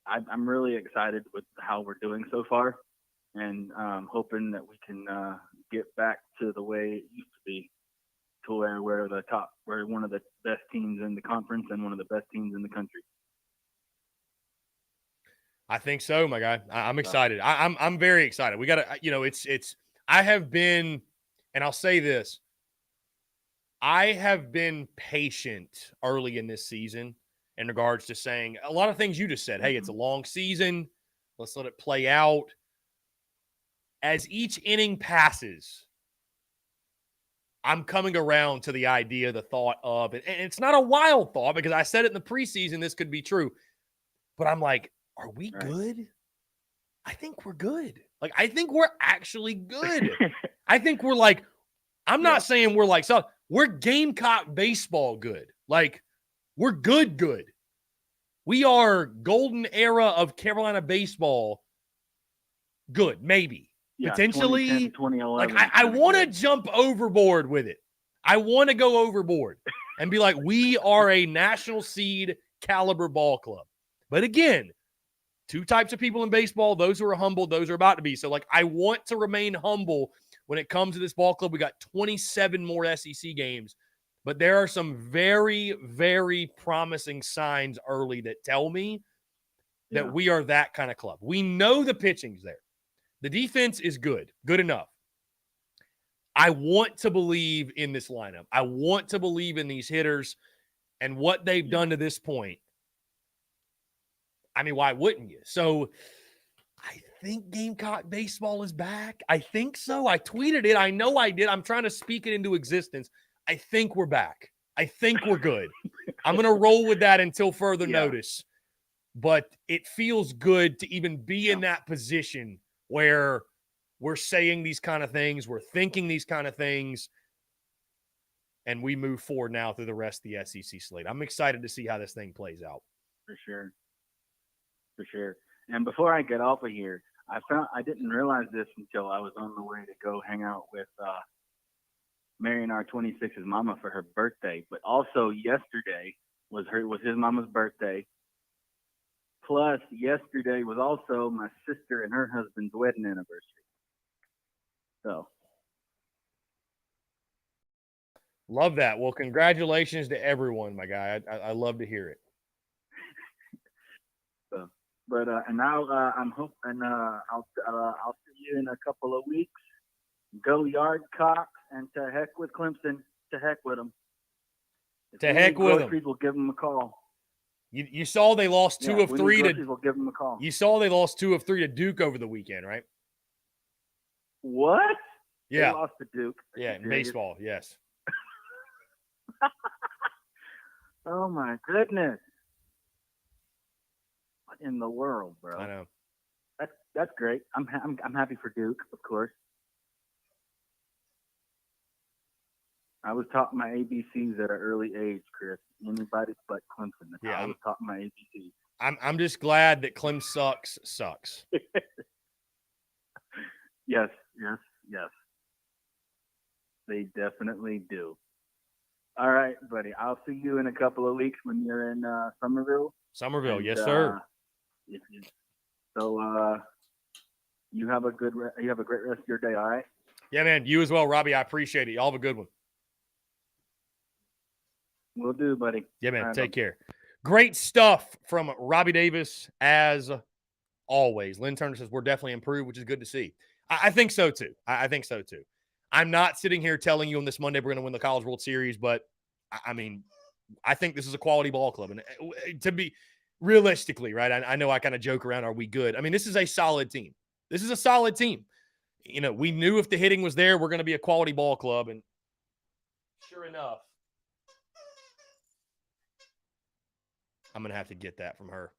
I'm really excited with how we're doing so far, and hoping that we can get back to the way it used to be, to where we're one of the best teams in the conference and one of the best teams in the country. I think so, my guy. I'm excited. I'm very excited. We got to, it's. I have been, and I'll say this. I have been patient early in this season in regards to saying a lot of things you just said. Hey, it's a long season. Let's let it play out. As each inning passes, I'm coming around to the idea, the thought of, and it's not a wild thought because I said it in the preseason, this could be true, but I'm like, are we good? I think we're good. Like, I think we're actually good. I think we're like, I'm not saying we're like, so we're Gamecock baseball good. Like, we're good. We are golden era of Carolina baseball good, maybe. Yeah, Potentially. 2011. Like, I want to jump overboard with it. I want to go overboard and be like, we are a national seed caliber ball club. But again, two types of people in baseball, those who are humble, those who are about to be. So, like, I want to remain humble when it comes to this ball club. We got 27 more SEC games, but there are some very, very promising signs early that tell me that we are that kind of club. We know the pitching's there. The defense is good enough. I want to believe in this lineup. I want to believe in these hitters and what they've done to this point. I mean, why wouldn't you? So I think Gamecock baseball is back. I think so. I tweeted it. I know I did. I'm trying to speak it into existence. I think we're back. I think we're good. I'm going to roll with that until further notice. But it feels good to even be in that position where we're saying these kind of things, we're thinking these kind of things, and we move forward now through the rest of the SEC slate. I'm excited to see how this thing plays out. For sure. And before I get off of here, I didn't realize this until I was on the way to go hang out with Marion R26's mama for her birthday. But also yesterday was his mama's birthday. Plus, yesterday was also my sister and her husband's wedding anniversary. So. Love that. Well, congratulations to everyone, my guy. I love to hear it. So, but and now I'm hoping I'll see you in a couple of weeks. Go Yardcock, and to heck with Clemson. To heck with them. To heck with them. We'll give them a call. You saw they lost 2 of 3 to. We'll give them a call. You saw they lost 2 of 3 to Duke over the weekend, right? What? Yeah. They lost to Duke. Yeah, in baseball, yes. Oh my goodness! What in the world, bro? I know. That's great. I'm happy for Duke, of course. I was taught my ABCs at an early age, Chris. Anybody but Clemson. That's how I was taught my ABCs. I'm just glad that Clem sucks. Yes. They definitely do. All right, buddy. I'll see you in a couple of weeks when you're in Somerville. And, yes, sir. So you have a great rest of your day. All right. Yeah, man. You as well, Robbie. I appreciate it. Y'all have a good one. Will do, buddy. Yeah, man. Take care. Great stuff from Robbie Davis, as always. Lynn Turner says we're definitely improved, which is good to see. I think so, too. I think so, too. I'm not sitting here telling you on this Monday we're going to win the College World Series, but, I mean, I think this is a quality ball club. And to be realistically, right, I know I kind of joke around, are we good? I mean, this is a solid team. This is a solid team. You know, we knew if the hitting was there, we're going to be a quality ball club. And sure enough, I'm going to have to get that from her.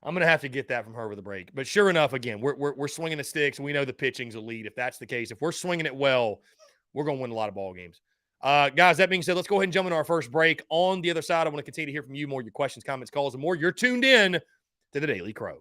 I'm going to have to get that from her with a break. But sure enough, again, we're swinging the sticks. We know the pitching's elite. If that's the case, if we're swinging it well, we're going to win a lot of ball games. Guys, that being said, let's go ahead and jump into our first break. On the other side, I want to continue to hear from you more, your questions, comments, calls, and more. You're tuned in to the Daily Crow.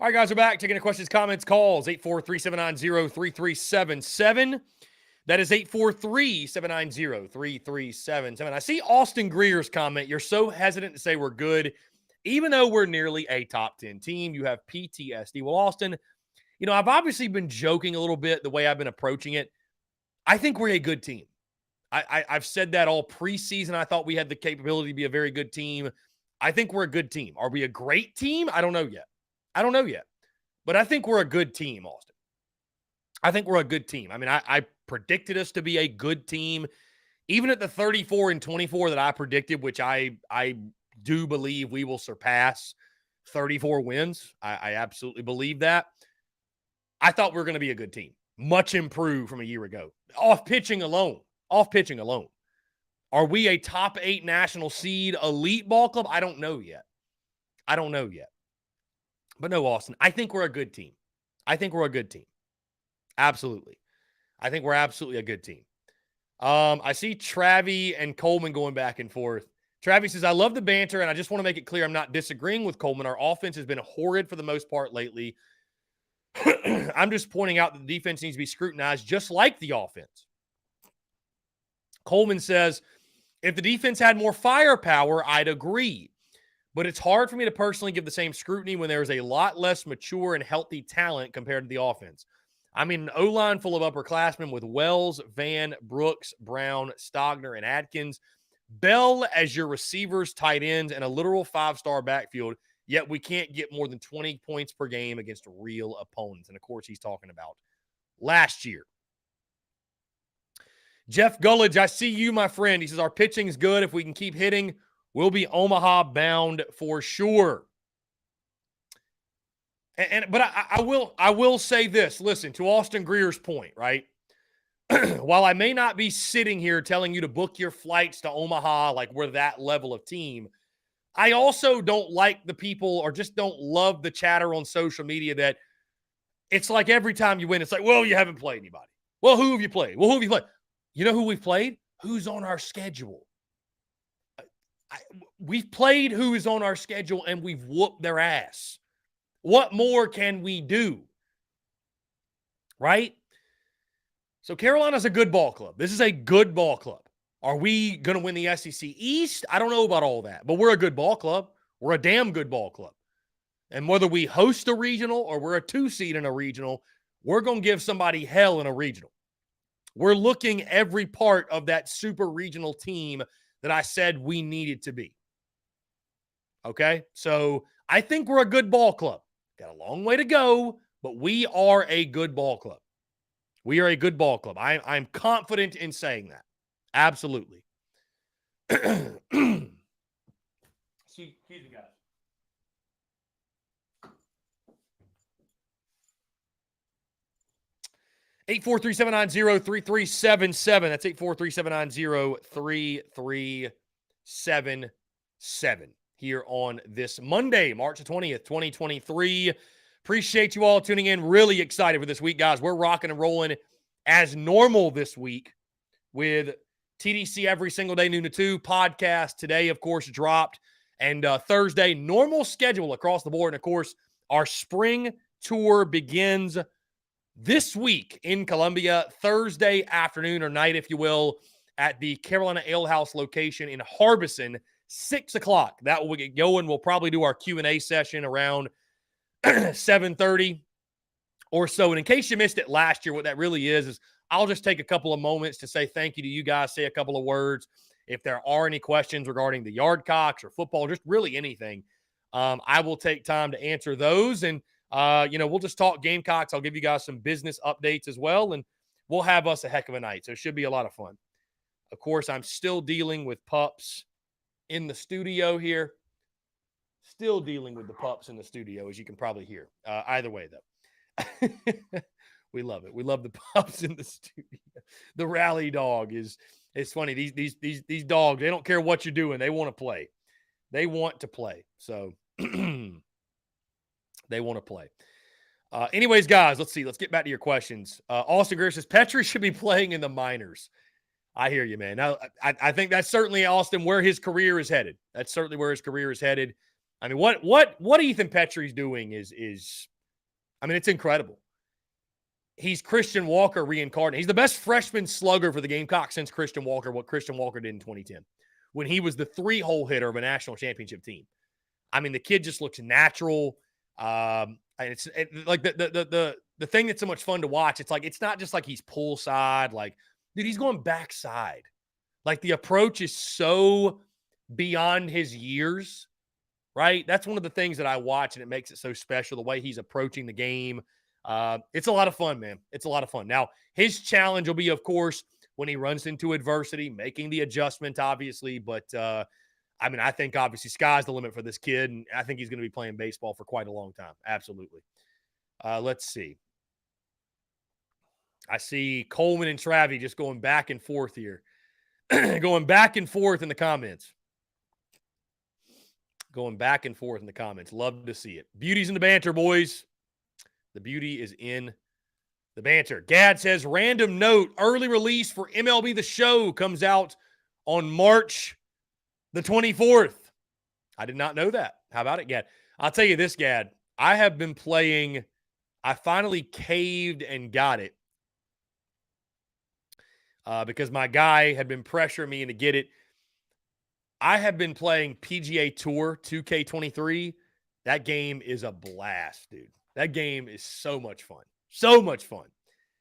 All right, guys, we're back. Taking the questions, comments, calls. 843-790-3377. That is 843-790-3377. I see Austin Greer's comment. You're so hesitant to say we're good, even though we're nearly a top 10 team. You have PTSD. Well, Austin, I've obviously been joking a little bit the way I've been approaching it. I think we're a good team. I've said that all preseason. I thought we had the capability to be a very good team. I think we're a good team. Are we a great team? I don't know yet. But I think we're a good team, Austin. I think we're a good team. I mean, I predicted us to be a good team. Even at the 34-24 that I predicted, which I do believe we will surpass 34 wins. I absolutely believe that. I thought we were going to be a good team. Much improved from a year ago. Off pitching alone. Are we a top 8 national seed elite ball club? I don't know yet. But no, Austin, I think we're a good team. Absolutely. I think we're absolutely a good team. I see Travi and Coleman going back and forth. Travi says, I love the banter, and I just want to make it clear I'm not disagreeing with Coleman. Our offense has been horrid for the most part lately. I'm just pointing out that the defense needs to be scrutinized just like the offense. Coleman says, if the defense had more firepower, I'd agree. But it's hard for me to personally give the same scrutiny when there's a lot less mature and healthy talent compared to the offense. I mean, an O-line full of upperclassmen with Wells, Van, Brooks, Brown, Stogner, and Atkins. Bell as your receivers, tight ends, and a literal 5-star backfield, yet we can't get more than 20 points per game against real opponents. And, of course, he's talking about last year. Jeff Gullidge, I see you, my friend. He says, our pitching is good. If we can keep hitting, we'll be Omaha bound for sure. But I will say this. Listen, to Austin Greer's point, right? While I may not be sitting here telling you to book your flights to Omaha like we're that level of team, I also don't like the people or just don't love the chatter on social media that it's like every time you win, it's like, well, you haven't played anybody. Well, who have you played? You know who we've played? Who's on our schedule? We've played who is on our schedule, and we've whooped their ass. What more can we do? Right? So Carolina's a good ball club. This is a good ball club. Are we going to win the SEC East? I don't know about all that, but we're a good ball club. We're a damn good ball club. And whether we host a regional or we're a 2-seed in a regional, we're going to give somebody hell in a regional. We're looking every part of that super regional team that I said we needed to be. Okay? So I think we're a good ball club. Got a long way to go, but we are a good ball club. We are a good ball club. I'm confident in saying that. Absolutely. Excuse me, guys. Eight 843-790-3377. That's 843-790-3377 here on this Monday, March the 20th, 2023. Appreciate you all tuning in. Really excited for this week, guys. We're rocking and rolling as normal this week with TDC every single day, noon to 2. Podcast today, of course, dropped. And Thursday, normal schedule across the board. And, of course, our spring tour begins this week in Columbia, Thursday afternoon or night, if you will, at the Carolina Ale House location in Harbison, 6 o'clock. That will get going. We'll probably do our Q&A session around 7:30 or so. And in case you missed it last year, what that really is I'll just take a couple of moments to say thank you to you guys, say a couple of words. If there are any questions regarding the Yardcocks or football, just really anything, I will take time to answer those. And, we'll just talk Gamecocks. I'll give you guys some business updates as well, and we'll have us a heck of a night. So it should be a lot of fun. Of course, I'm still dealing with pups in the studio here. Still dealing with the pups in the studio, as you can probably hear. Either way, though. We love it. We love the pups in the studio. The rally dog it's funny. These dogs, they don't care what you're doing. They want to play. They want to play. So they want to play. Anyways, guys, let's see. Let's get back to your questions. Austin Greer says Petrie should be playing in the minors. I hear you, man. Now, I think that's certainly, Austin, where his career is headed. That's certainly where his career is headed. I mean, what Ethan Petrie's doing is I mean, it's incredible. He's Christian Walker reincarnated. He's the best freshman slugger for the Gamecocks since Christian Walker, what Christian Walker did in 2010, when he was the 3-hole hitter of a national championship team. I mean, the kid just looks natural. And it's like the thing that's so much fun to watch. It's like, it's not just like he's poolside. Like, dude, he's going backside. Like, the approach is so beyond his years, right? That's one of the things that I watch, and it makes it so special, the way he's approaching the game. It's a lot of fun, man. It's a lot of fun. Now, his challenge will be, of course, when he runs into adversity, making the adjustment, obviously. But, I mean, I think, obviously, sky's the limit for this kid, and I think he's going to be playing baseball for quite a long time. Absolutely. Let's see. I see Coleman and Travie just going back and forth here. Going back and forth in the comments. Going back and forth in the comments. Love to see it. Beauty's in the banter, boys. The beauty is in the banter. Gad says, random note, early release for MLB The Show comes out on March the 24th. I did not know that. How about it, Gad? I'll tell you this, Gad. I have been playing. I finally caved and got it because my guy had been pressuring me to get it. I have been playing PGA Tour 2K23. That game is a blast, dude. That game is so much fun. So much fun.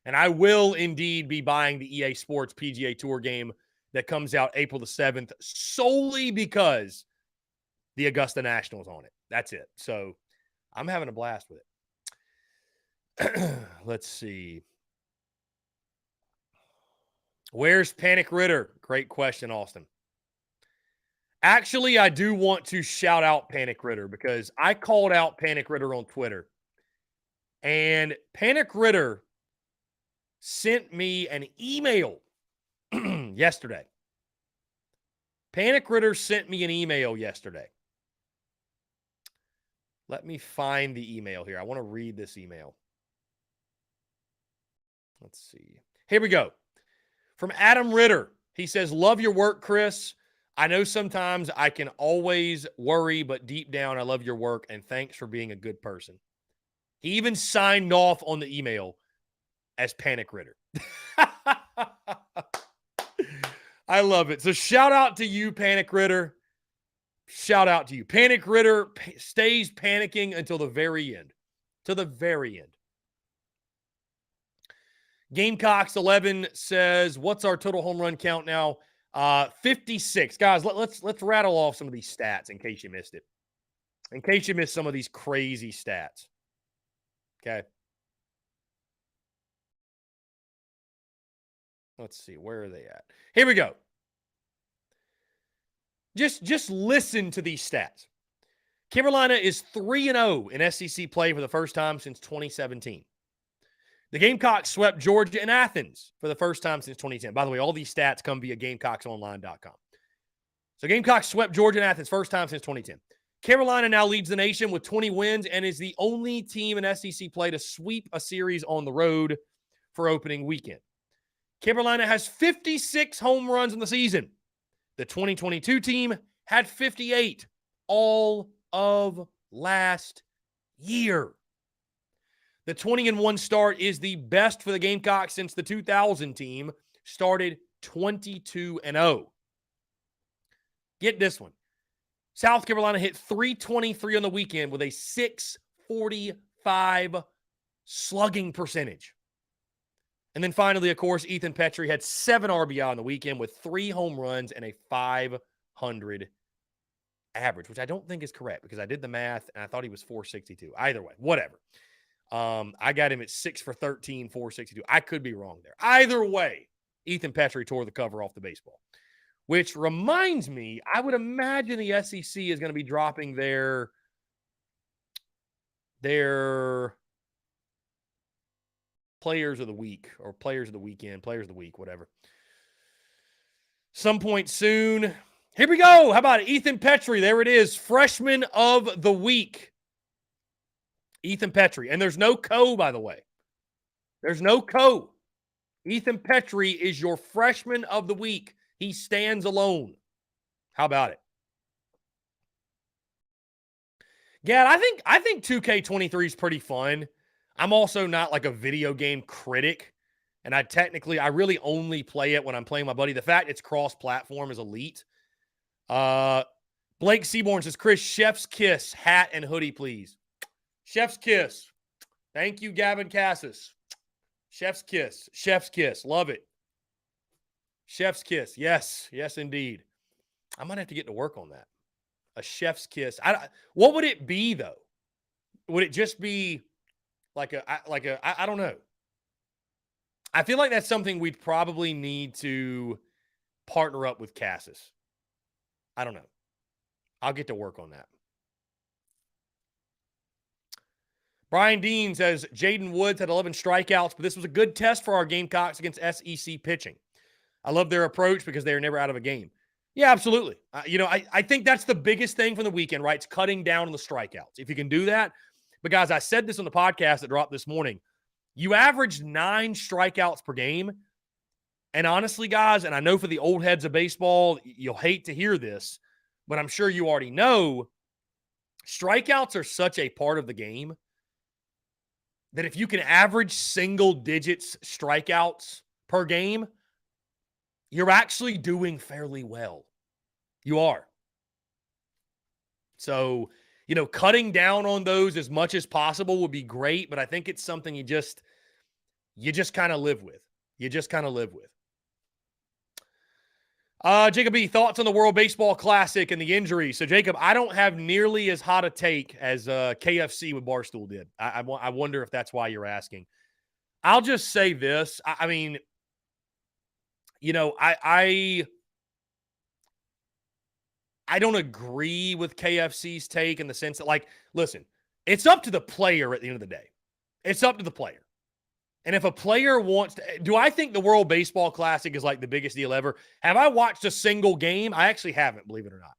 And I will indeed be buying the EA Sports PGA Tour game that comes out April the 7th solely because the Augusta National is on it. That's it. So I'm having a blast with it. Let's see. Where's Panic Ritter? Great question, Austin. Actually, I do want to shout out Panic Ritter because I called out Panic Ritter on Twitter. And Panic Ritter sent me an email yesterday. Panic Ritter sent me an email yesterday. Let me find the email here. I want to read this email. Let's see. Here we go. From Adam Ritter. He says, love your work, Chris. I know sometimes I can always worry, but deep down, I love your work, and thanks for being a good person. He even signed off on the email as Panic Ritter. I love it. So shout out to you, Panic Ritter. Shout out to you. Panic Ritter stays panicking until the very end. To the very end. Gamecocks 11 says, what's our total home run count now? 56. Guys, let's rattle off some of these stats in case you missed it. In case you missed some of these crazy stats. Okay. Let's see. Where are they at? Here we go. Just listen to these stats. Carolina is 3-0 in SEC play for the first time since 2017. The Gamecocks swept Georgia in Athens for the first time since 2010. By the way, all these stats come via GamecocksOnline.com. So Gamecocks swept Georgia in Athens first time since 2010. Carolina now leads the nation with 20 wins and is the only team in SEC play to sweep a series on the road for opening weekend. Carolina has 56 home runs in the season. The 2022 team had 58 all of last year. The 20-1 start is the best for the Gamecocks since the 2000 team started 22-0. Get this one. South Carolina hit .323 on the weekend with a .645 slugging percentage. And then finally, of course, Ethan Petrie had 7 RBI on the weekend with 3 home runs and a .500 average, which I don't think is correct because I did the math and I thought he was .462. Either way, whatever. I got him at 6 for 13, .462. I could be wrong there. Either way, Ethan Petrie tore the cover off the baseball. Which reminds me, I would imagine the SEC is going to be dropping their players of the week or players of the weekend, players of the week, whatever. Some point soon. Here we go. How about it? Ethan Petrie. There it is. Freshman of the week. Ethan Petrie. And there's no co, by the way. There's no co. Ethan Petrie is your freshman of the week. He stands alone. How about it? Gad, I think 2K23 is pretty fun. I'm also not like a video game critic, and I really only play it when I'm playing my buddy. The fact it's cross-platform is elite. Blake Seaborn says, Chris, Chef's Kiss, hat and hoodie, please. Chef's Kiss. Thank you, Gavin Cassis. Chef's Kiss. Chef's Kiss. Love it. Chef's Kiss. Yes. Yes, indeed. I might have to get to work on that. A Chef's Kiss. What would it be, though? Would it just be I don't know. I feel like that's something we'd probably need to partner up with Cassis. I don't know. I'll get to work on that. Brian Dean says, Jaden Woods had 11 strikeouts, but this was a good test for our Gamecocks against SEC pitching. I love their approach because they are never out of a game. Yeah, absolutely. I think that's the biggest thing from the weekend, right? It's cutting down on the strikeouts. If you can do that, but guys, I said this on the podcast that dropped this morning. You averaged 9 strikeouts per game. And honestly, guys, and I know for the old heads of baseball, you'll hate to hear this, but I'm sure you already know, strikeouts are such a part of the game that if you can average single digits strikeouts per game, you're actually doing fairly well. You are. So, cutting down on those as much as possible would be great, but I think it's something you just kind of live with. You just kind of live with. Jacob B., thoughts on the World Baseball Classic and the injuries? So, Jacob, I don't have nearly as hot a take as KFC with Barstool did. I wonder if that's why you're asking. I'll just say this. I mean, I don't agree with KFC's take in the sense that, listen, it's up to the player at the end of the day. It's up to the player. And if a player wants to, do I think the World Baseball Classic is like the biggest deal ever? Have I watched a single game? I actually haven't, believe it or not.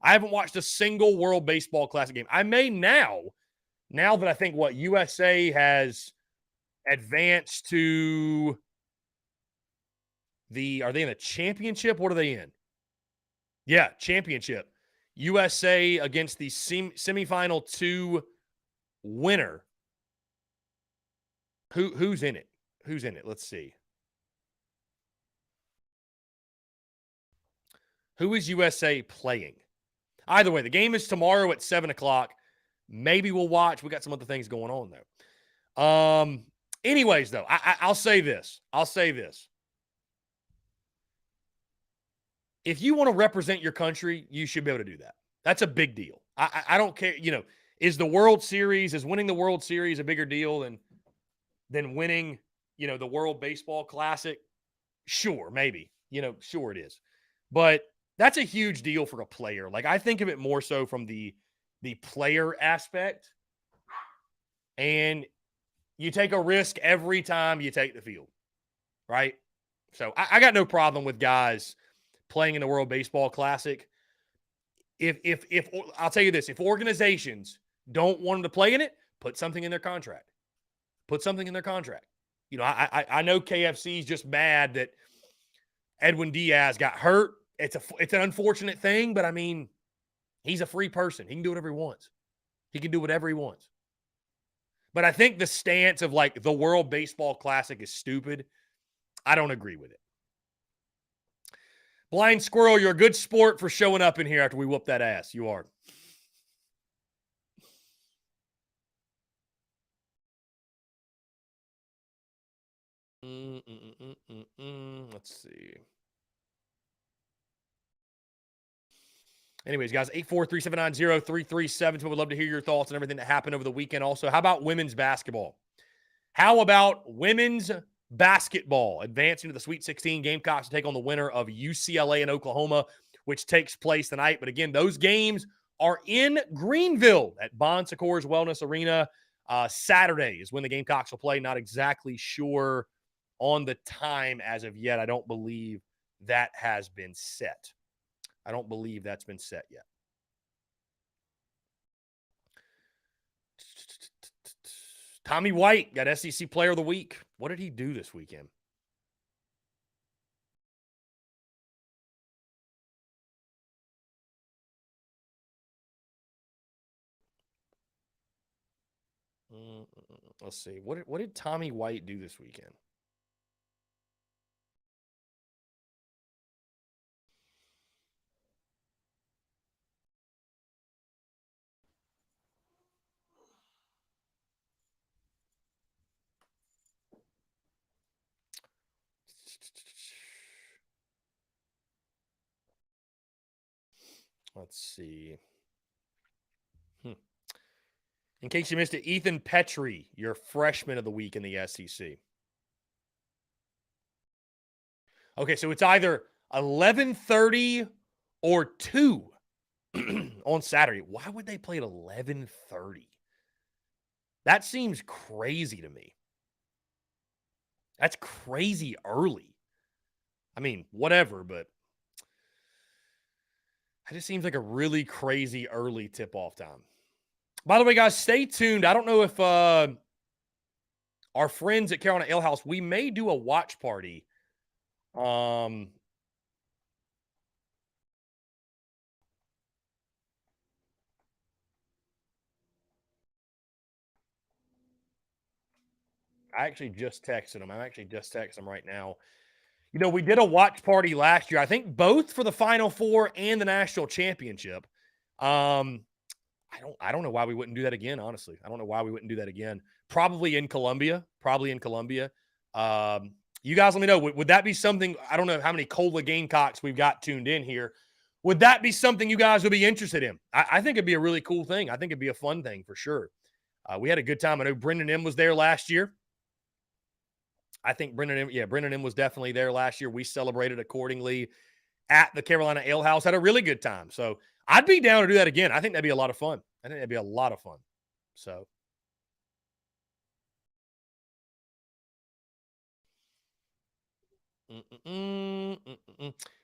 I haven't watched a single World Baseball Classic game. I may now that I think USA has advanced to are they in the championship? What are they in? Yeah, championship. USA against the semifinal 2 winner. Who's in it? Who's in it? Let's see. Who is USA playing? Either way, the game is tomorrow at 7 o'clock. Maybe we'll watch. We got some other things going on, though. Anyways, though, I'll say this. If you want to represent your country, you should be able to do that. That's a big deal. I don't care. Is winning the World Series a bigger deal than winning, the World Baseball Classic? Sure, maybe. Sure it is. But that's a huge deal for a player. I think of it more so from the player aspect. And you take a risk every time you take the field, right? So I got no problem with guys playing in the World Baseball Classic. If I'll tell you this, if organizations don't want them to play in it, put something in their contract. Put something in their contract. I know KFC's just mad that Edwin Diaz got hurt. It's an unfortunate thing, but I mean, he's a free person. He can do whatever he wants. He can do whatever he wants. But I think the stance of the World Baseball Classic is stupid. I don't agree with it. Blind Squirrel, you're a good sport for showing up in here after we whoop that ass. You are. Let's see. Anyways, guys, 843-790-3372. We'd love to hear your thoughts on everything that happened over the weekend. Also, how about women's basketball? Advancing to the Sweet 16? Gamecocks to take on the winner of UCLA and Oklahoma, which takes place tonight. But again, those games are in Greenville at Bon Secours Wellness Arena. Saturday is when the Gamecocks will play. Not exactly sure on the time as of yet. I don't believe that has been set. I don't believe that's been set yet. Tommy White got SEC Player of the Week. What did he do this weekend? Let's see. What did Tommy White do this weekend? Let's see. In case you missed it, Ethan Petrie, your freshman of the week in the SEC. Okay, so it's either 11:30 or 2 on Saturday. Why would they play at 11:30? That seems crazy to me. That's crazy early. I mean, whatever, but it just seems like a really crazy early tip-off time. By the way, guys, stay tuned. I don't know if our friends at Carolina Ale House, we may do a watch party. I actually just texted them. I'm actually just texting them right now. You know, we did a watch party last year. I think both for the Final Four and the national championship. I don't know why we wouldn't do that again, honestly. I don't know why we wouldn't do that again. Probably in Columbia. You guys let me know. Would that be something? I don't know how many Cola Gamecocks we've got tuned in here. Would that be something you guys would be interested in? I think it'd be a really cool thing. I think it'd be a fun thing for sure. We had a good time. I know Brendan M was there last year. I think Brendan M was definitely there last year. We celebrated accordingly at the Carolina Ale House. Had a really good time. So I'd be down to do that again. I think that'd be a lot of fun. So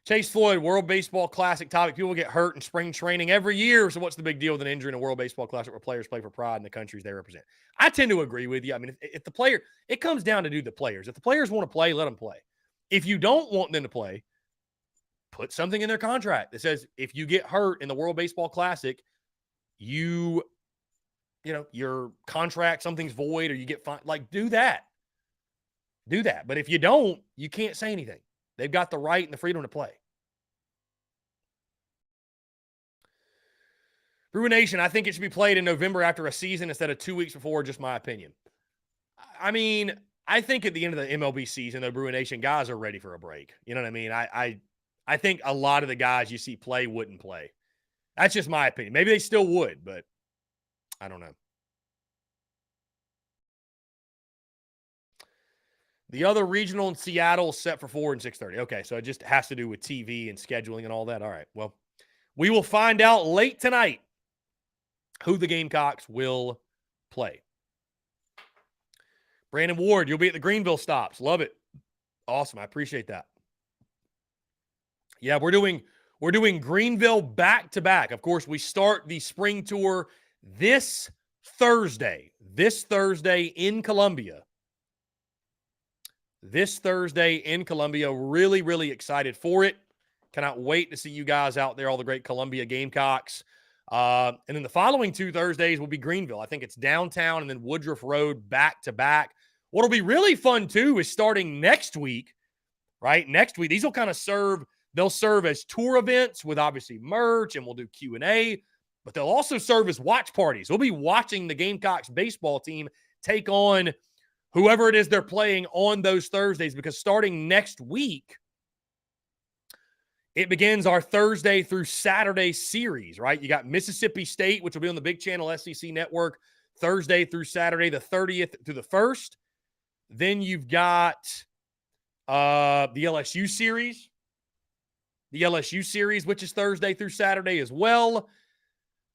Chase Floyd, World Baseball Classic topic. People get hurt in spring training every year. So what's the big deal with an injury in a World Baseball Classic where players play for pride in the countries they represent? I tend to agree with you. I mean, if the player, it comes down to do the players. If the players want to play, let them play. If you don't want them to play, put something in their contract that says if you get hurt in the World Baseball Classic, you know, your contract, something's void or you get fined. Like, do that. But if you don't, you can't say anything. They've got the right and the freedom to play. Brewer Nation, I think it should be played in November after a season instead of 2 weeks before, just my opinion. I mean, I think at the end of the MLB season, the Brewer Nation guys are ready for a break. You know what I mean? I think a lot of the guys you see play wouldn't play. That's just my opinion. Maybe they still would, but I don't know. The other regional in Seattle is set for 4 and 6:30. Okay, so it just has to do with TV and scheduling and all that. All right, well, we will find out late tonight who the Gamecocks will play. Brandon Ward, you'll be at the Greenville stops. Love it. Awesome. I appreciate that. Yeah, we're doing Greenville back-to-back. Of course, we start the spring tour this Thursday in Columbia. Really, really excited for it. Cannot wait to see you guys out there, all the great Columbia Gamecocks. And then the following 2 Thursdays will be Greenville. I think it's downtown and then Woodruff Road back-to-back. What'll be really fun, too, is starting next week, right? Next week, these will kind of they'll serve as tour events with obviously merch, and we'll do Q&A, but they'll also serve as watch parties. We'll be watching the Gamecocks baseball team take on whoever it is they're playing on those Thursdays, because starting next week, it begins our Thursday through Saturday series, right? You got Mississippi State, which will be on the Big Channel SEC Network, Thursday through Saturday, the 30th through the 1st. Then you've got the LSU series. Which is Thursday through Saturday as well.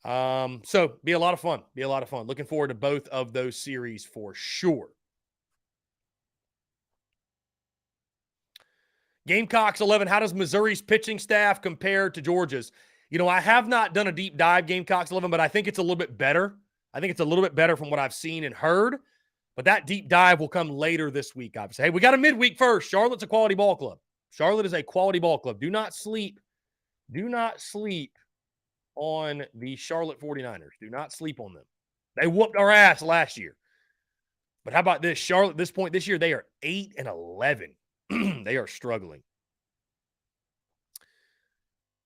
So be a lot of fun. Looking forward to both of those series for sure. Gamecocks 11, how does Missouri's pitching staff compare to Georgia's? You know, I have not done a deep dive Gamecocks 11, but I think it's a little bit better. From what I've seen and heard. But that deep dive will come later this week, obviously. Hey, we got a midweek first. Charlotte's a quality ball club. Charlotte is a quality ball club. Do not sleep on the Charlotte 49ers. Do not sleep on them. They whooped our ass last year. But how about this? Charlotte, at this point this year, they are 8-11. They are struggling.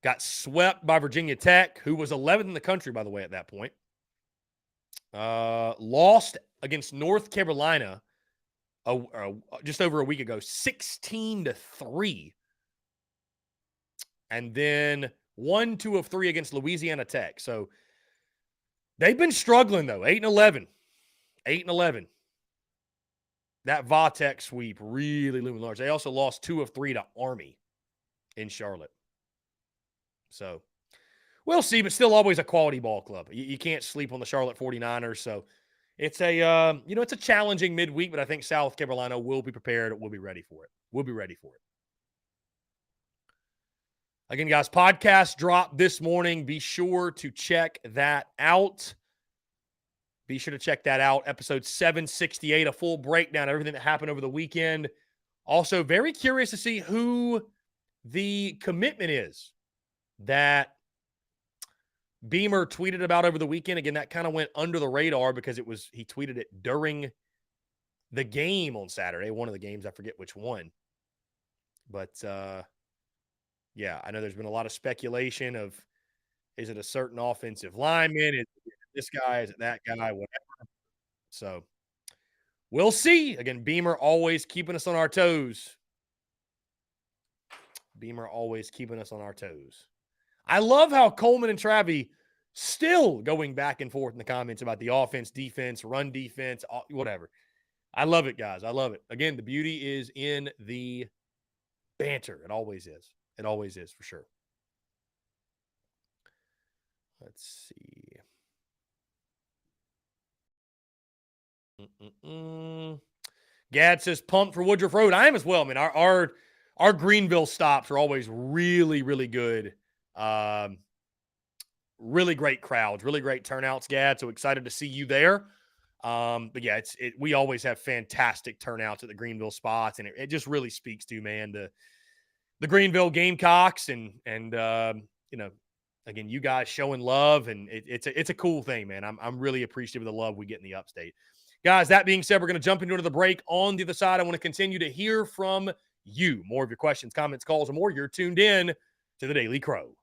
Got swept by Virginia Tech, who was 11th in the country, by the way, at that point. Lost against North Carolina just over a week ago, 16-3. And then 1, 2 of 3 against Louisiana Tech. So they've been struggling, though. 8-11. 8-11. That Va-Tech sweep really looming large. They also lost 2 of 3 to Army in Charlotte. So we'll see, but still always a quality ball club. You can't sleep on the Charlotte 49ers. So it's it's a challenging midweek, but I think South Carolina will be prepared. We'll be ready for it. We'll be ready for it. Again, guys, podcast dropped this morning. Be sure to check that out. Be sure to check that out. Episode 768, a full breakdown of everything that happened over the weekend. Also, very curious to see who the commitment is that Beamer tweeted about over the weekend. Again, that kind of went under the radar because he tweeted it during the game on Saturday, one of the games. I forget which one. But, yeah, I know there's been a lot of speculation of, is it a certain offensive lineman? Is it this guy? Is it that guy? Whatever. So we'll see. Again, Beamer always keeping us on our toes. Beamer always keeping us on our toes. I love how Coleman and Travie still going back and forth in the comments about the offense, defense, run defense, whatever. I love it, guys. I love it. Again, the beauty is in the banter. It always is. It always is, for sure. Let's see. Gad says, pumped for Woodruff Road. I am as well. I mean, our Greenville stops are always really, really good. Really great crowds, really great turnouts, Gad. So excited to see you there. But yeah, we always have fantastic turnouts at the Greenville spots, and it just really speaks to, man, the Greenville Gamecocks and again, you guys showing love, and it's a cool thing, man. I'm really appreciative of the love we get in the Upstate. Guys, that being said, we're going to jump into the break. On the other side, I want to continue to hear from you. More of your questions, comments, calls, and more. You're tuned in to the Daily Crow.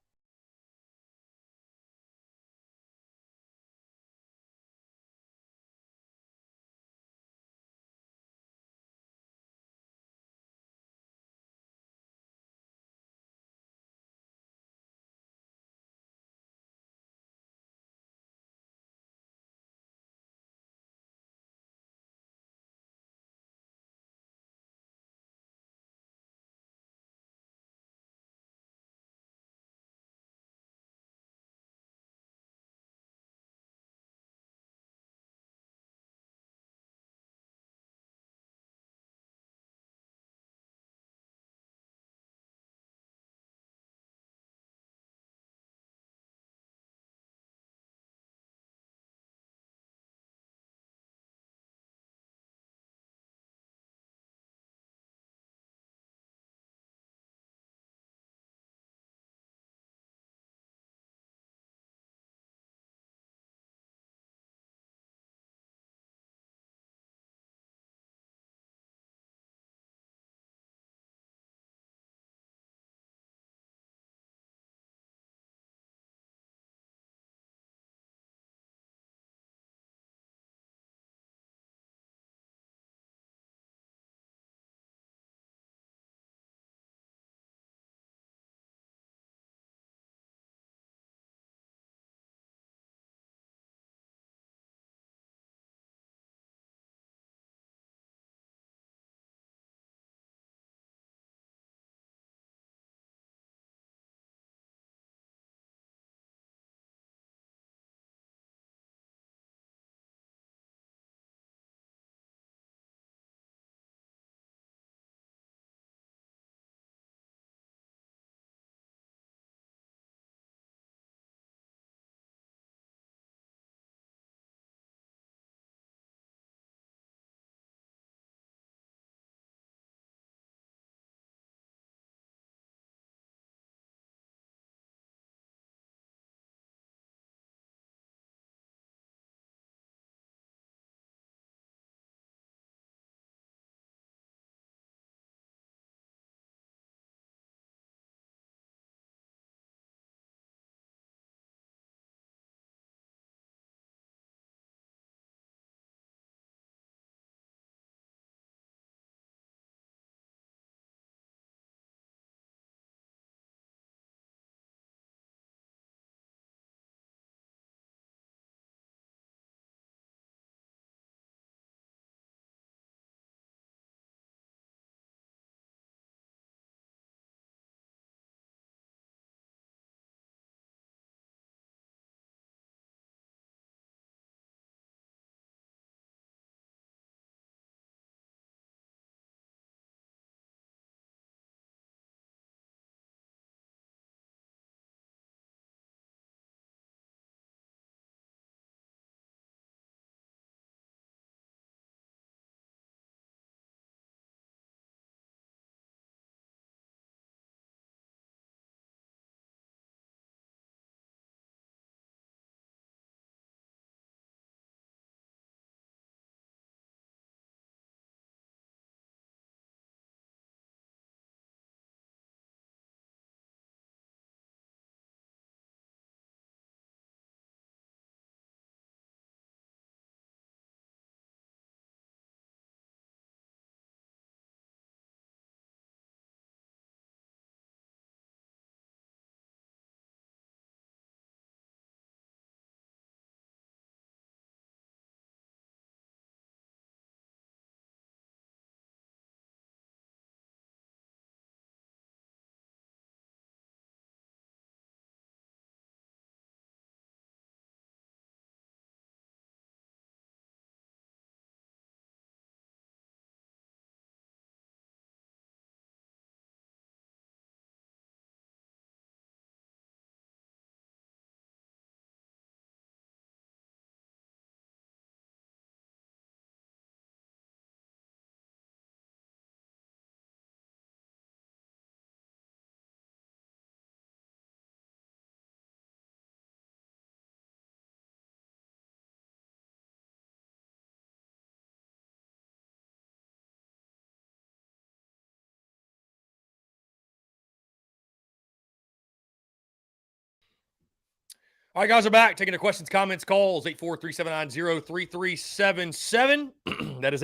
All right, guys, we're back. Taking the questions, comments, calls. 843-790-3377. That is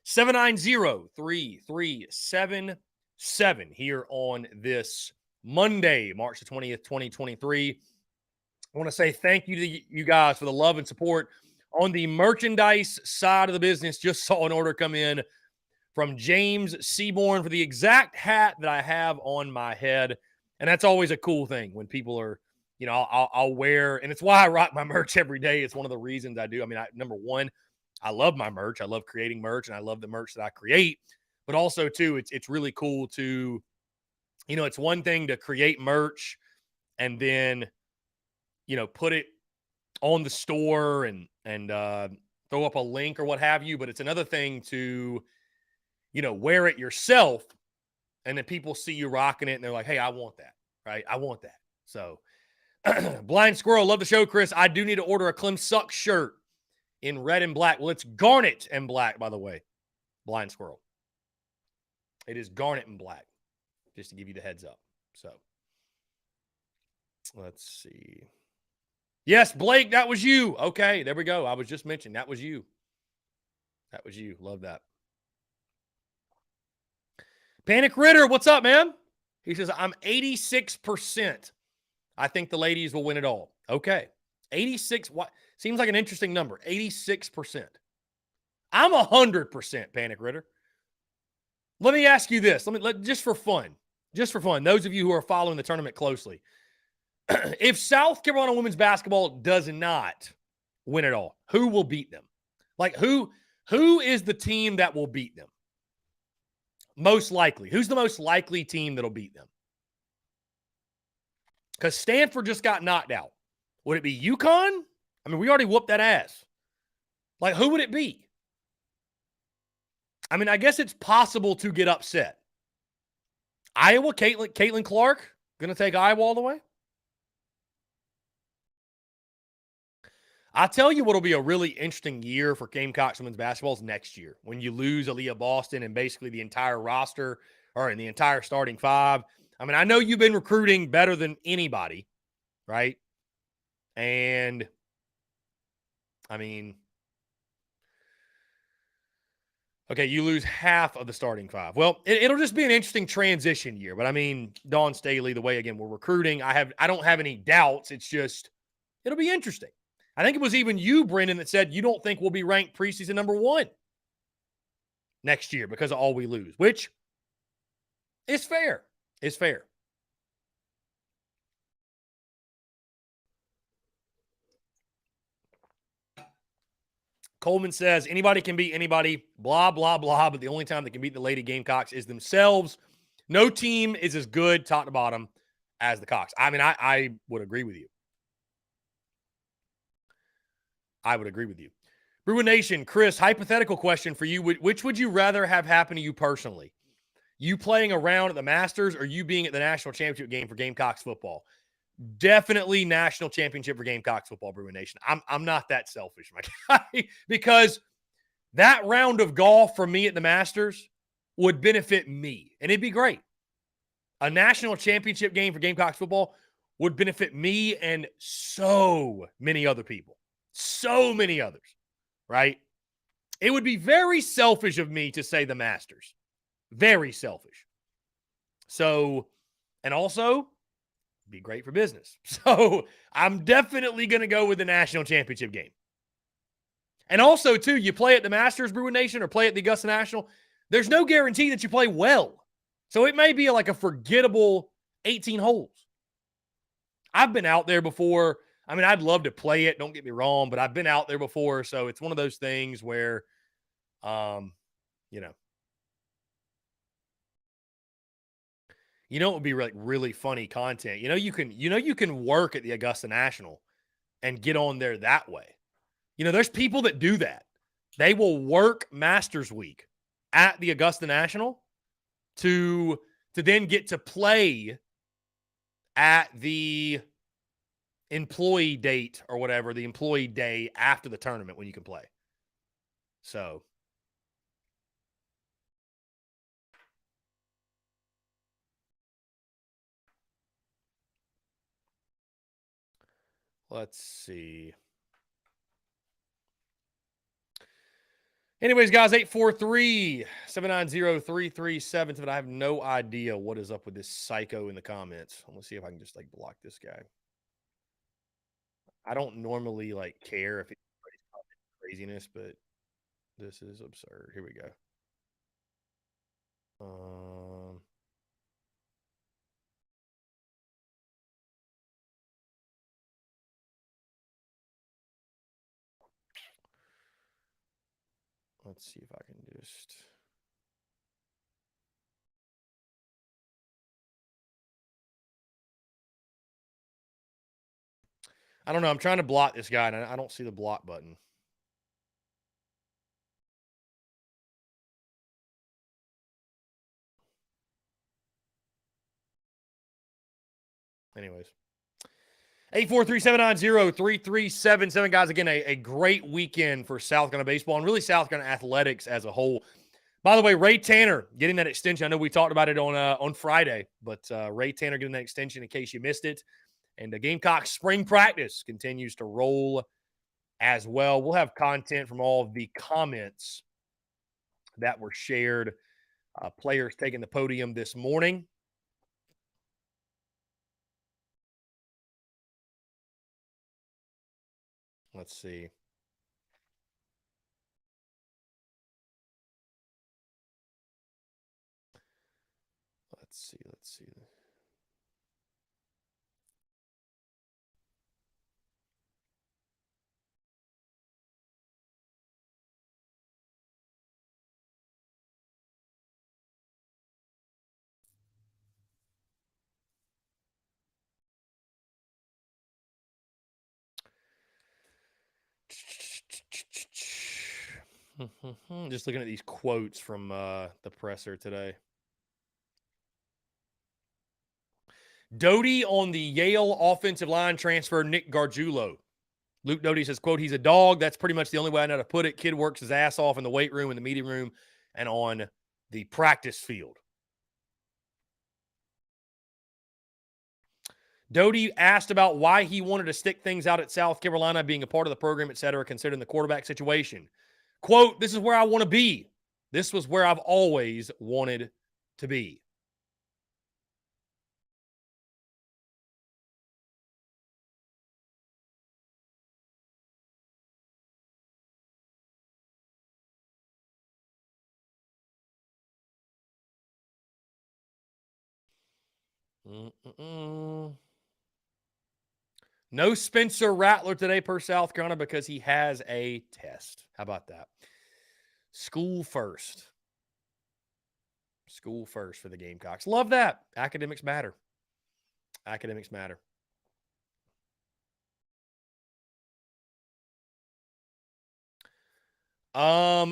843-790-3377 here on this Monday, March the 20th, 2023. I want to say thank you to you guys for the love and support on the merchandise side of the business. Just saw an order come in from James Seaborn for the exact hat that I have on my head. And that's always a cool thing when people are, you know, I'll wear, and it's why I rock my merch every day. It's one of the reasons I do. I mean, number one, I love my merch. I love creating merch, and I love the merch that I create. But also, too, it's really cool to, you know, it's one thing to create merch and then, you know, put it on the store and throw up a link or what have you. But it's another thing to, you know, wear it yourself, and then people see you rocking it, and they're like, hey, I want that, right? I want that. So, Blind Squirrel, love the show, Chris. I do need to order a Clem Suck shirt in red and black. Well, it's garnet and black, by the way, Blind Squirrel. It is garnet and black, just to give you the heads up. So, let's see. Yes, Blake, that was you. Okay, there we go. I was just mentioning that was you. That was you. Love that. Panic Ritter, what's up, man? He says, I'm 86%. I think the ladies will win it all. Okay. 86. What seems like an interesting number. 86%. I'm 100%, Panic Ritter. Let me ask you this. Just for fun. Those of you who are following the tournament closely. If South Carolina women's basketball does not win it all, who will beat them? Like who is the team that will beat them? Most likely. Who's the most likely team that'll beat them? Because Stanford just got knocked out. Would it be UConn? I mean, we already whooped that ass. Like, who would it be? I mean, I guess it's possible to get upset. Iowa, Caitlin Clark, going to take Iowa all the way? I'll tell you what'll be a really interesting year for Gamecocks women's basketball is next year when you lose Aaliyah Boston and basically the entire roster or in the entire starting five. I mean, I know you've been recruiting better than anybody, right? And, I mean, okay, you lose half of the starting five. Well, it'll just be an interesting transition year. But, I mean, Dawn Staley, the way, again, we're recruiting, I don't have any doubts. It's just, it'll be interesting. I think it was even you, Brendan, that said you don't think we'll be ranked preseason number 1 next year because of all we lose, which is fair. It's fair. Coleman says, anybody can beat anybody, blah, blah, blah, but the only time they can beat the Lady Gamecocks is themselves. No team is as good, top to bottom, as the Cocks. I mean, I would agree with you. I would agree with you. Bruin Nation, Chris, hypothetical question for you. Which would you rather have happen to you personally? You playing around at the Masters or you being at the national championship game for Gamecocks football? Definitely national championship for Gamecocks football, Bruin Nation. I'm not that selfish, my guy, because that round of golf for me at the Masters would benefit me, and it'd be great. A national championship game for Gamecocks football would benefit me and so many other people. So many others, right? It would be very selfish of me to say the Masters. Very selfish. So, and also, be great for business. So, I'm definitely going to go with the national championship game. And also, too, you play at the Masters, Bruin Nation, or play at the Augusta National, there's no guarantee that you play well. So, it may be like a forgettable 18 holes. I've been out there before. I mean, I'd love to play it. Don't get me wrong, but I've been out there before. So, it's one of those things where, you know, it would be like really funny content. You can work at the Augusta National and get on there that way. There's people that do that. They will work Masters Week at the Augusta National to then get to play at the employee date or whatever, the employee day after the tournament when you can play. So Let's see. Anyways, guys, 843-790-3377. I have no idea what is up with this psycho in the comments. Let's see if I can just block this guy. I don't normally care if anybody's craziness, but this is absurd. Here we go. Let's see if I can just. I don't know. I'm trying to block this guy, and I don't see the block button. Anyways. 843-790-3377. Guys, again, a great weekend for South Carolina baseball and really South Carolina athletics as a whole. By the way, Ray Tanner getting that extension. I know we talked about it on Friday, but Ray Tanner getting that extension in case you missed it. And the Gamecock spring practice continues to roll as well. We'll have content from all of the comments that were shared. Players taking the podium this morning. Let's see. Let's see. Just looking at these quotes from the presser today. Doty on the Yale offensive line transfer, Nick Gargiulo. Luke Doty says, quote, he's a dog. That's pretty much the only way I know to put it. Kid works his ass off in the weight room, in the meeting room, and on the practice field. Doty asked about why he wanted to stick things out at South Carolina, being a part of the program, et cetera, considering the quarterback situation. Quote, this is where I want to be. This was where I've always wanted to be. No Spencer Rattler today per South Carolina because he has a test. How about that? School first. School first for the Gamecocks. Love that. Academics matter. Academics matter.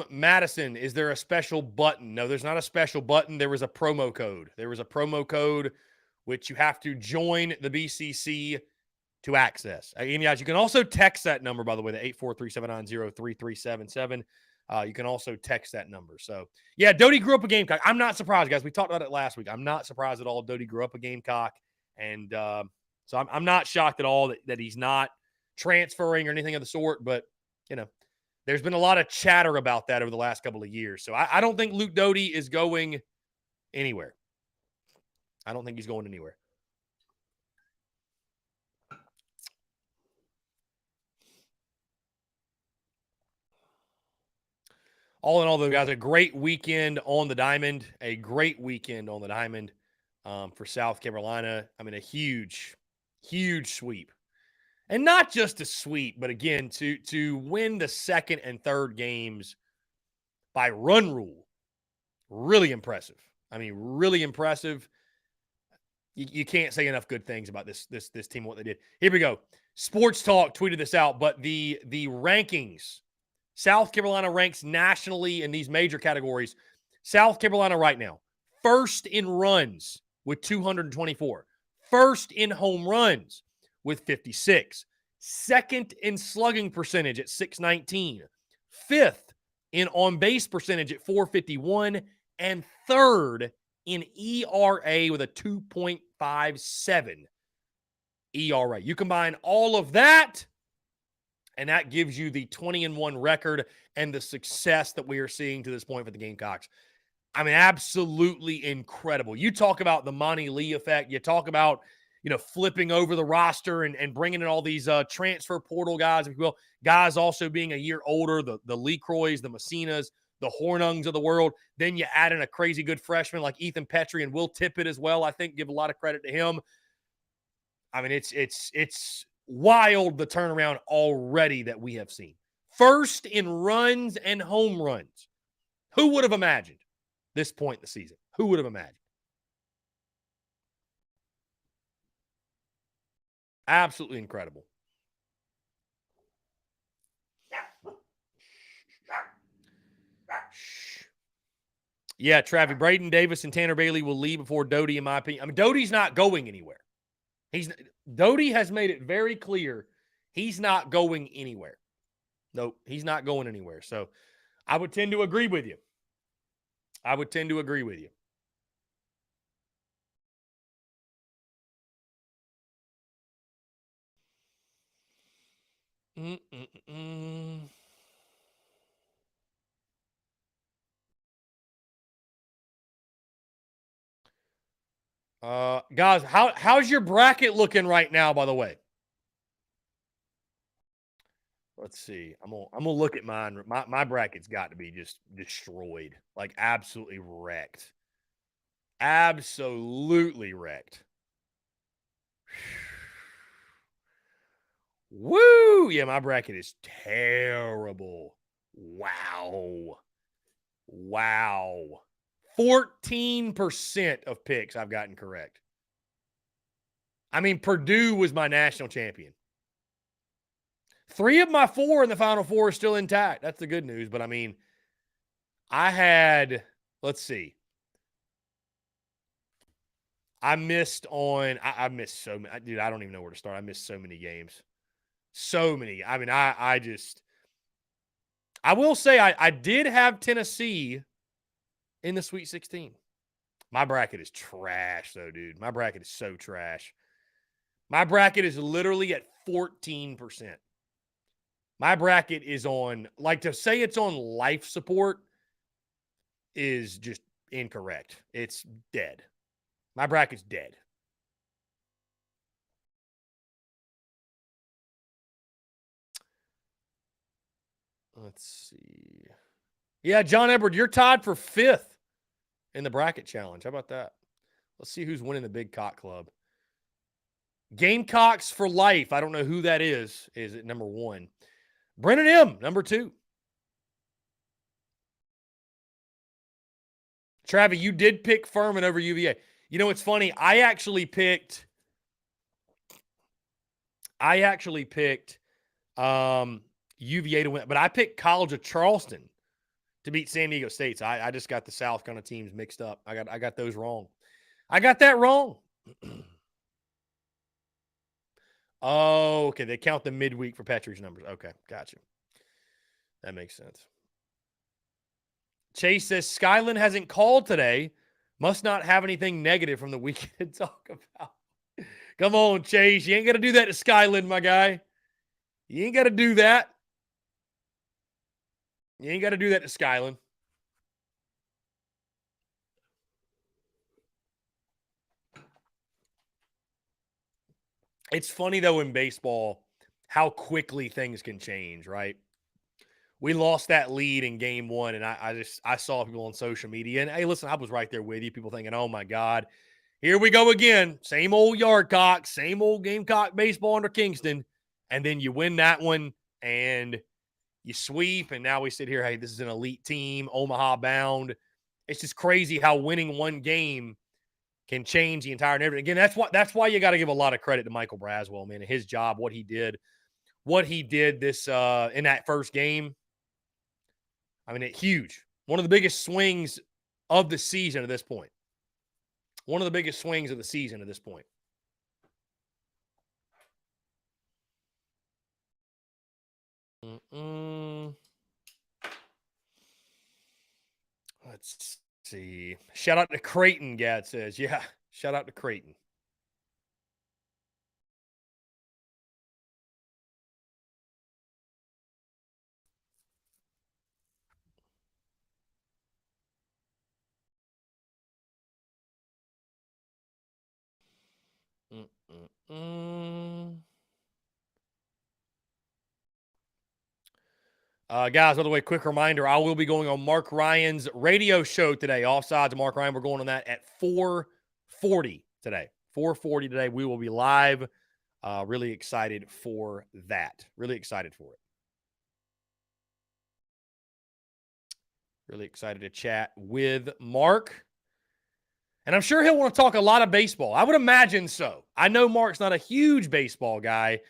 Madison, is there a special button? No, there's not a special button. There was a promo code. There was a promo code which you have to join the BCC to access. And guys, you can also text that number, by the way, the 843-790-3377. You can also text that number. So, yeah, Doty grew up a Gamecock. I'm not surprised, guys. We talked about it last week. I'm not surprised at all Doty grew up a Gamecock. And so I'm not shocked at all that he's not transferring or anything of the sort. But, you know, there's been a lot of chatter about that over the last couple of years. So I don't think Luke Doty is going anywhere. I don't think he's going anywhere. All in all, though, guys, a great weekend on the diamond. A great weekend on the diamond for South Carolina. I mean, a huge, huge sweep. And not just a sweep, but again, to win the second and third games by run rule. Really impressive. I mean, really impressive. You can't say enough good things about this team, what they did. Here we go. Sports Talk tweeted this out, but the rankings, South Carolina ranks nationally in these major categories. South Carolina right now, first in runs with 224, first in home runs with 56, second in slugging percentage at 619, fifth in on-base percentage at 451, and third in ERA with a 2.57. ERA. You combine all of that, and that gives you the 20-1 record and the success that we are seeing to this point for the Gamecocks. I mean, absolutely incredible. You talk about the Monty Lee effect. You talk about, flipping over the roster and bringing in all these transfer portal guys, if you will. Guys also being a year older, the LeCroys, the Messinas, the Hornungs of the world. Then you add in a crazy good freshman like Ethan Petrie and Will Tippett as well. I think give a lot of credit to him. I mean, it's wild the turnaround already that we have seen. First in runs and home runs. Who would have imagined this point in the season? Who would have imagined? Absolutely incredible. Yeah, Travis, Braden Davis and Tanner Bailey will leave before Doty, in my opinion. I mean, Doty's not going anywhere. Doty has made it very clear he's not going anywhere. Nope, he's not going anywhere. So I would tend to agree with you. Guys, how's your bracket looking right now, by the way? Let's see. I'm gonna look at mine. My bracket's got to be just destroyed. Like absolutely wrecked. Absolutely wrecked. Woo! Yeah, my bracket is terrible. Wow. 14% of picks I've gotten correct. I mean, Purdue was my national champion. 3 of my 4 in the Final Four are still intact. That's the good news. But, I mean, I had, let's see. I missed so many. Dude, I don't even know where to start. I missed so many games. So many. I mean, I will say I did have Tennessee in the Sweet 16. My bracket is trash, though, dude. My bracket is so trash. My bracket is literally at 14%. My bracket is on, like, to say it's on life support is just incorrect. It's dead. My bracket's dead. Let's see. Yeah, John Edward, you're tied for 5th in the bracket challenge. How about that? Let's see who's winning the Big Cock Club. Gamecocks for life. I don't know who that is. Is it number 1? Brennan M, number 2. Travis, you did pick Furman over UVA. You know, it's funny. I actually picked UVA to win, but I picked College of Charleston to beat San Diego State. So I just got the South kind of teams mixed up. I got those wrong. I got that wrong. Oh, okay. They count the midweek for Petrie's numbers. Okay, gotcha. That makes sense. Chase says Skyland hasn't called today. Must not have anything negative from the weekend to talk about. Come on, Chase. You ain't got to do that to Skyland, my guy. You ain't got to do that. You ain't got to do that to Skyland. It's funny, though, in baseball, how quickly things can change, right? We lost that lead in game 1, and I saw people on social media. And, hey, listen, I was right there with you. People thinking, oh, my God, here we go again. Same old Yardcock, same old Gamecock baseball under Kingston. And then you win that one, and you sweep, and now we sit here, hey, this is an elite team, Omaha bound. It's just crazy how winning one game can change the entire narrative. Again, that's why you got to give a lot of credit to Michael Braswell, man, and his job, what he did this in that first game. I mean, huge. One of the biggest swings of the season at this point. One of the biggest swings of the season at this point. Let's see. Shout out to Creighton, Gad says. Yeah, shout out to Creighton. Guys, by the way, quick reminder, I will be going on Mark Ryan's radio show today. Offsides of Mark Ryan. We're going on that at 4:40 today. 4:40 today. We will be live. Really excited for that. Really excited for it. Really excited to chat with Mark. And I'm sure he'll want to talk a lot of baseball. I would imagine so. I know Mark's not a huge baseball guy,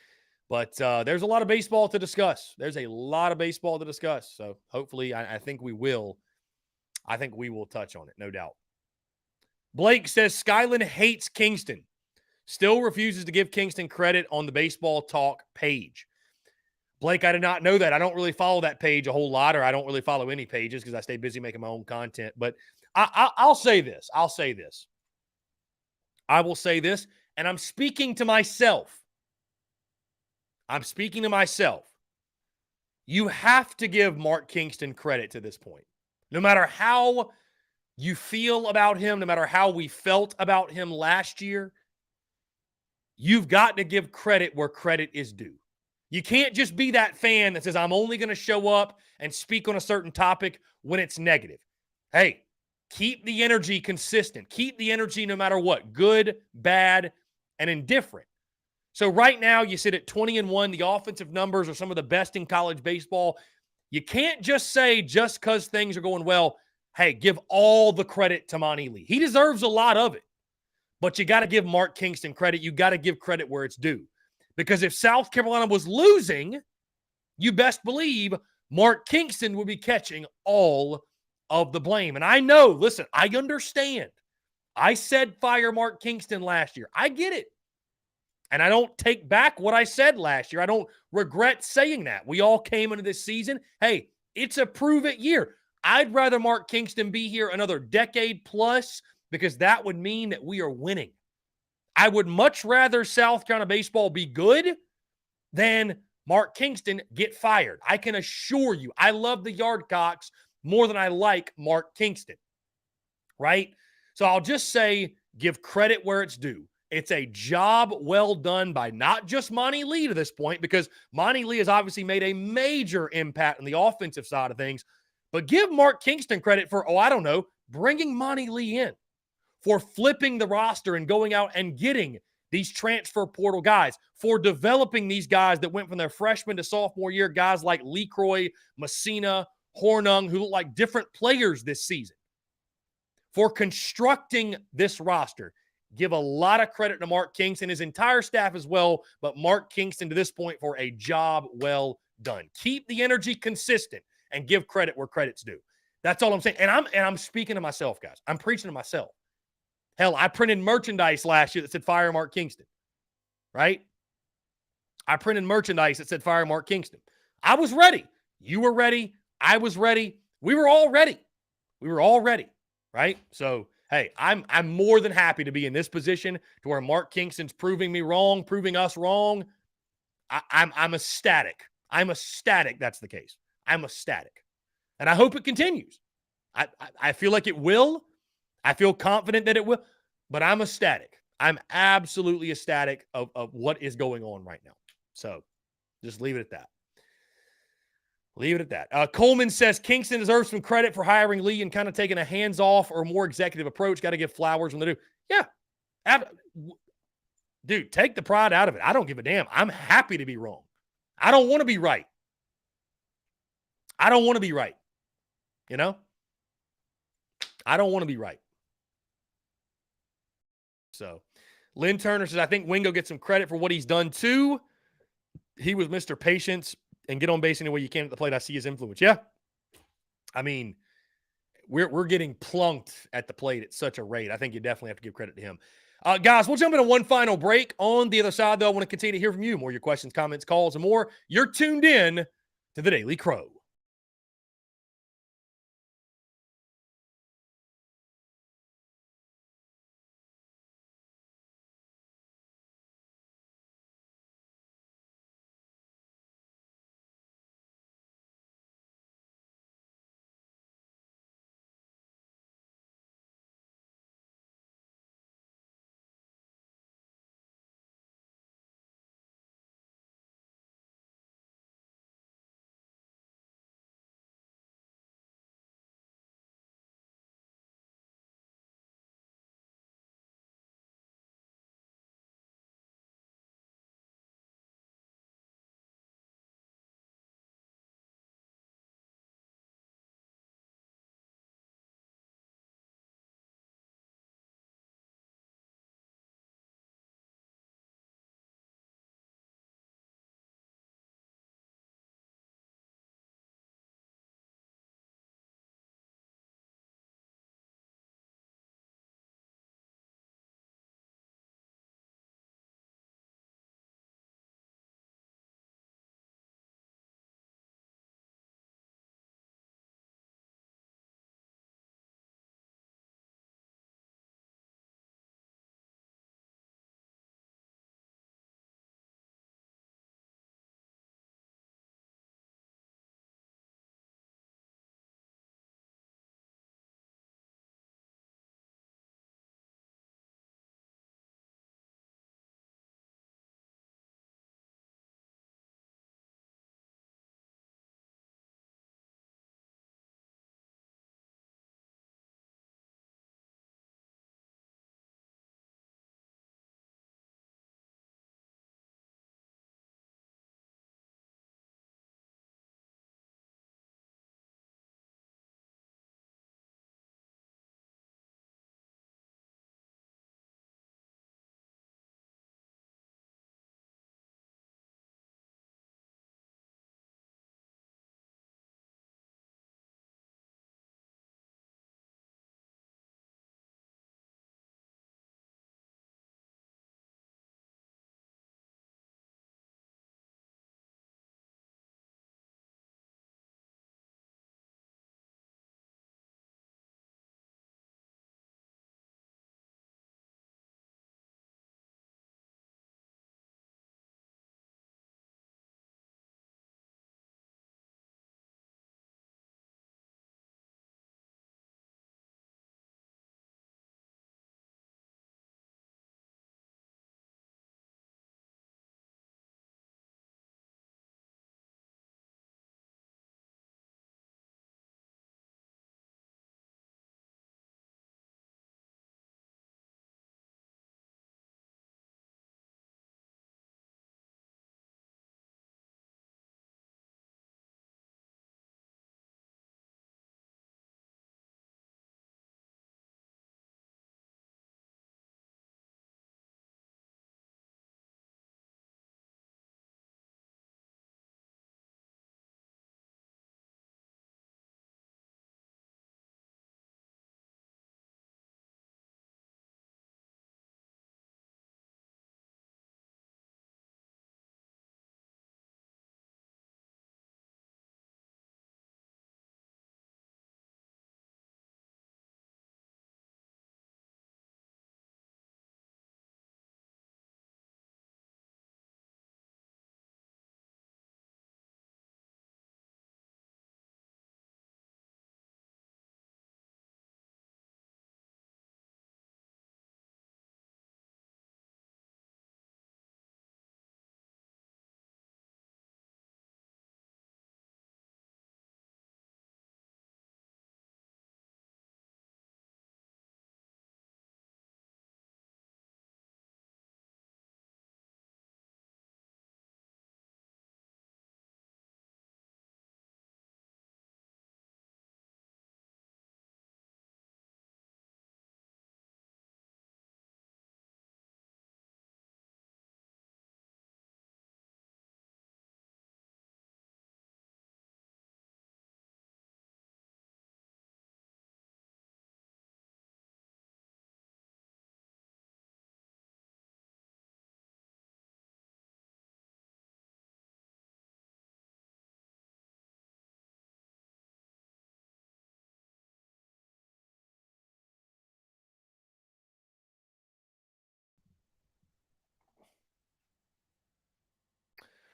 but there's a lot of baseball to discuss. There's a lot of baseball to discuss. So hopefully, I think we will. I think we will touch on it, no doubt. Blake says Skyland hates Kingston. Still refuses to give Kingston credit on the Baseball Talk page. Blake, I did not know that. I don't really follow that page a whole lot, or I don't really follow any pages because I stay busy making my own content. But I'll say this. I will say this, and I'm speaking to myself. You have to give Mark Kingston credit to this point. No matter how you feel about him, no matter how we felt about him last year, you've got to give credit where credit is due. You can't just be that fan that says, I'm only going to show up and speak on a certain topic when it's negative. Hey, keep the energy consistent. Keep the energy no matter what, good, bad, and indifferent. So right now you sit at 20-1. The offensive numbers are some of the best in college baseball. You can't just say just because things are going well, hey, give all the credit to Monty Lee. He deserves a lot of it. But you got to give Mark Kingston credit. You got to give credit where it's due. Because if South Carolina was losing, you best believe Mark Kingston would be catching all of the blame. And I know, listen, I understand. I said fire Mark Kingston last year. I get it. And I don't take back what I said last year. I don't regret saying that. We all came into this season. Hey, it's a prove-it year. I'd rather Mark Kingston be here another decade plus because that would mean that we are winning. I would much rather South Carolina baseball be good than Mark Kingston get fired. I can assure you, I love the Yardcocks more than I like Mark Kingston, right? So I'll just say give credit where it's due. It's a job well done by not just Monty Lee to this point, because Monty Lee has obviously made a major impact on the offensive side of things, but give Mark Kingston credit for, bringing Monty Lee in, for flipping the roster and going out and getting these transfer portal guys, for developing these guys that went from their freshman to sophomore year, guys like LeCroy, Messina, Hornung, who look like different players this season, for constructing this roster. Give a lot of credit to Mark Kingston, his entire staff as well, but Mark Kingston to this point for a job well done. Keep the energy consistent and give credit where credit's due. That's all I'm saying. And I'm speaking to myself, guys. I'm preaching to myself. Hell, I printed merchandise last year that said fire Mark Kingston, right? I printed merchandise that said fire Mark Kingston. I was ready. You were ready. I was ready. We were all ready. Right? So, hey, I'm more than happy to be in this position to where Mark Kingston's proving me wrong, proving us wrong. I'm ecstatic. I'm ecstatic that's the case. I'm ecstatic. And I hope it continues. I feel like it will. I feel confident that it will, but I'm ecstatic. I'm absolutely ecstatic of what is going on right now. So just leave it at that. Coleman says Kingston deserves some credit for hiring Lee and kind of taking a hands-off or more executive approach. Got to give flowers when they do. Yeah. Dude, take the pride out of it. I don't give a damn. I'm happy to be wrong. I don't want to be right. You know? I don't want to be right. So, Lynn Turner says, I think Wingo gets some credit for what he's done too. He was Mr. Patience and get on base any way you can at the plate. I see his influence. Yeah. I mean, we're getting plunked at the plate at such a rate. I think you definitely have to give credit to him. Guys, we'll jump into one final break. On the other side, though, I want to continue to hear from you. More of your questions, comments, calls, and more. You're tuned in to the Daily Crow.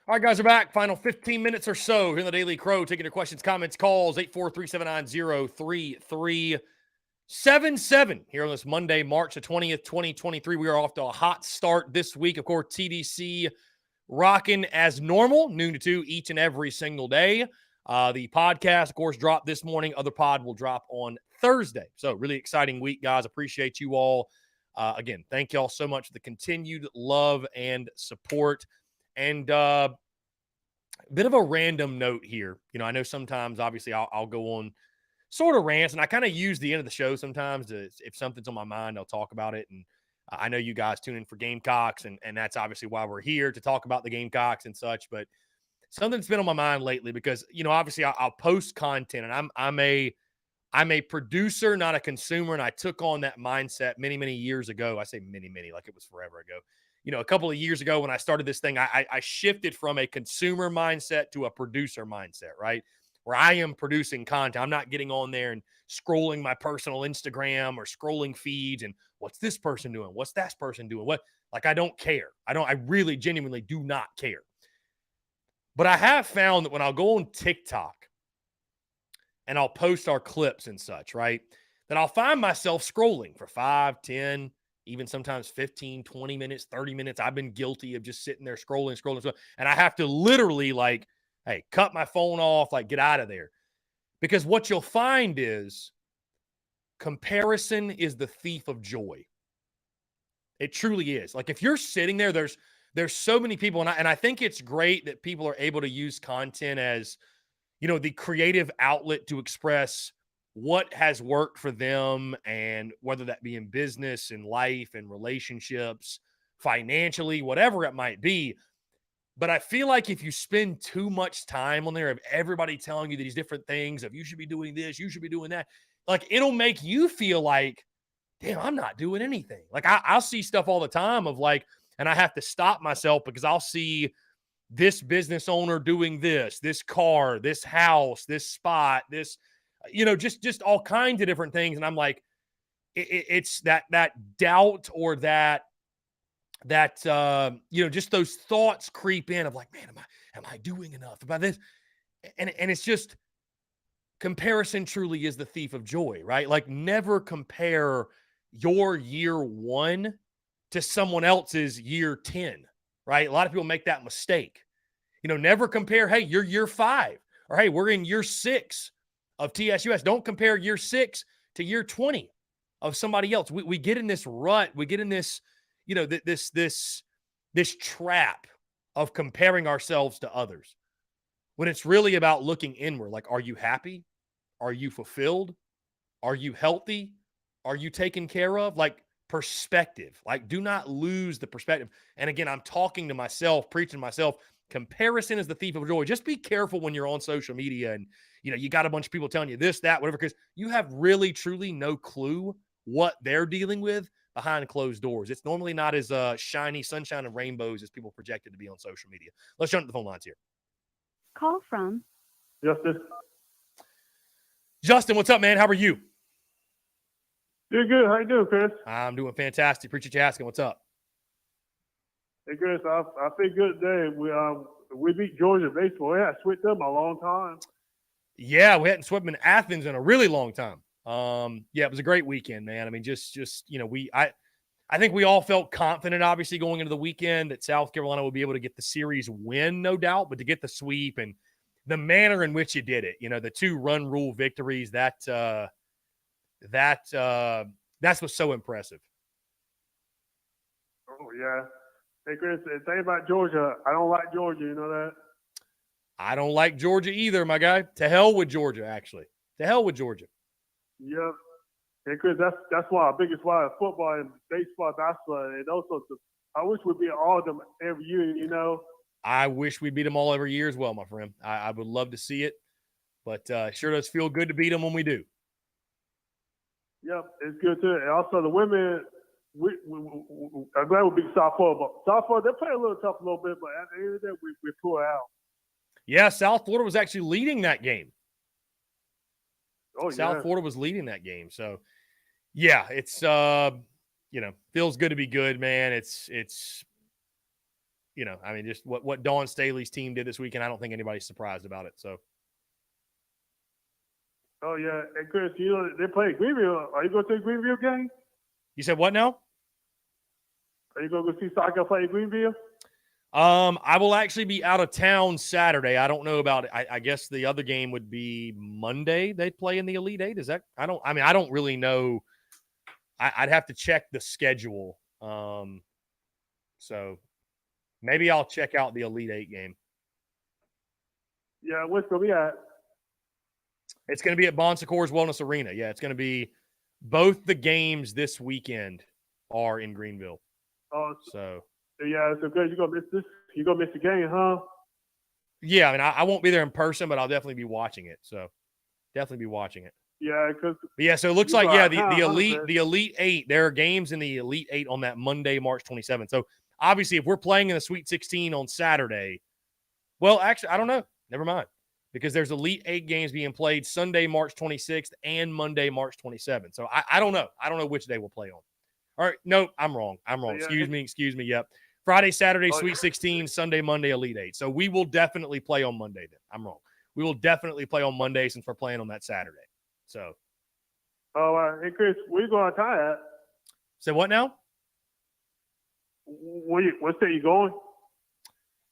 All right, guys, we're back. Final 15 minutes or so here in the Daily Crow, taking your questions, comments, calls, 843-790-3377 here on this Monday, March the 20th, 2023. We are off to a hot start this week. Of course, TDC rocking as normal, noon to 2 each and every single day. The podcast, of course, dropped this morning. Other pod will drop on Thursday. So really exciting week, guys. Appreciate you all. Again, thank y'all so much for the continued love and support. And bit of a random note here. I know sometimes, obviously, I'll go on sort of rants, and I kind of use the end of the show sometimes to, if something's on my mind, I'll talk about it. And I know you guys tune in for Gamecocks, and that's obviously why we're here to talk about the Gamecocks and such. But something's been on my mind lately because, obviously I'll post content, and I'm a producer, not a consumer. And I took on that mindset many, many years ago. I say many, like it was forever ago. A couple of years ago when I started this thing, I shifted from a consumer mindset to a producer mindset, right? Where I am producing content. I'm not getting on there and scrolling my personal Instagram or scrolling feeds and what's this person doing? What's that person doing? I don't care. I really genuinely do not care. But I have found that when I'll go on TikTok and I'll post our clips and such, right, that I'll find myself scrolling for 5, 10, even sometimes 15, 20 minutes, 30 minutes. I've been guilty of just sitting there scrolling. And I have to literally hey, cut my phone off, get out of there. Because what you'll find is comparison is the thief of joy. It truly is. If you're sitting there, there's so many people, and I think it's great that people are able to use content as, the creative outlet to express what has worked for them, and whether that be in business, in life, in relationships, financially, whatever it might be. But I feel like if you spend too much time on there of everybody telling you these different things of you should be doing this, you should be doing that, it'll make you feel like, damn, I'm not doing anything. I'll see stuff all the time of and I have to stop myself because I'll see this business owner doing this car, this house, this spot, this, just all kinds of different things. And I'm like, it's that doubt or that just those thoughts creep in of man, am I doing enough about this? And it's just, comparison truly is the thief of joy, right? Never compare your year 1 to someone else's year 10, right? A lot of people make that mistake. Never compare, hey, you're year 5, or hey, we're in year 6 of TSUS. Don't compare year 6 to year 20 of somebody else. We get in this rut. We get in this, this trap of comparing ourselves to others when it's really about looking inward. Are you happy? Are you fulfilled? Are you healthy? Are you taken care of? Perspective. Do not lose the perspective. And again, I'm talking to myself, preaching to myself. Comparison is the thief of joy. Just be careful when you're on social media and, you got a bunch of people telling you this, that, whatever, because you have really, truly no clue what they're dealing with behind closed doors. It's normally not as shiny, sunshine, and rainbows as people projected to be on social media. Let's jump to the phone lines here. Call from Justin, what's up, man? How are you? You're good. How you doing, Chris? I'm doing fantastic. Appreciate you asking. What's up? Hey, Chris, I feel good today. We beat Georgia baseball. We haven't swept them a long time. Yeah, we hadn't swept them in Athens in a really long time. Yeah, it was a great weekend, man. I mean, just I think we all felt confident, obviously, going into the weekend that South Carolina would be able to get the series win, no doubt, but to get the sweep and the manner in which you did it, the 2-run rule victories, that's what's so impressive. Oh, yeah. Hey, Chris, the thing about Georgia, I don't like Georgia. You know that? I don't like Georgia either, my guy. To hell with Georgia, actually. To hell with Georgia. Yep. Hey, Chris, that's why our biggest rival football and baseball, basketball, and also I wish we'd beat all of them every year, I wish we beat them all every year as well, my friend. I would love to see it, but sure does feel good to beat them when we do. Yep, it's good too. And also the women, I'm glad we beat South Florida. But South Florida, they play a little tough a little bit, but at the end of the day, we pull it out. Yeah, South Florida was actually leading that game. Oh, South Florida was leading that game. So, yeah, it's, feels good to be good, man. It's I mean, just what Dawn Staley's team did this weekend, I don't think anybody's surprised about it. So, Oh yeah, and Chris, they play Greenville. Are you going to the Greenville game? you said what now? Are you going to go see soccer play Greenville? I will actually be out of town Saturday. I don't know about it. I guess the other game would be Monday. They'd play in the Elite Eight. Is that? I don't really know. I'd have to check the schedule. So maybe I'll check out the Elite Eight game. Yeah, what's going to be at? It's going to be at Bon Secours Wellness Arena. Yeah, it's going to be both the games this weekend are in Greenville. Oh, So yeah, so good. You're going to miss this. You're going to miss the game, huh? yeah, I mean, I won't be there in person, but I'll definitely be watching it. So definitely be watching it. Yeah, because But yeah, so it looks You like go out of town, the Elite Eight. There are games in the Elite Eight on that Monday, March 27th. So obviously, if we're playing in the Sweet 16 on Saturday, well, actually, I don't know. Never mind, because there's Elite Eight games being played Sunday, March 26th, and Monday, March 27th. So I don't know. I don't know which day we'll play on. All right, no, I'm wrong. Yeah, Excuse me. Yep. Friday, Saturday, Oh, Sweet 16, Sunday, Monday, Elite Eight. So we will definitely play on Monday then. I'm wrong. We will definitely play on Monday since we're playing on that Saturday. So. hey Chris, where you going to tie at? So what now? What state you going?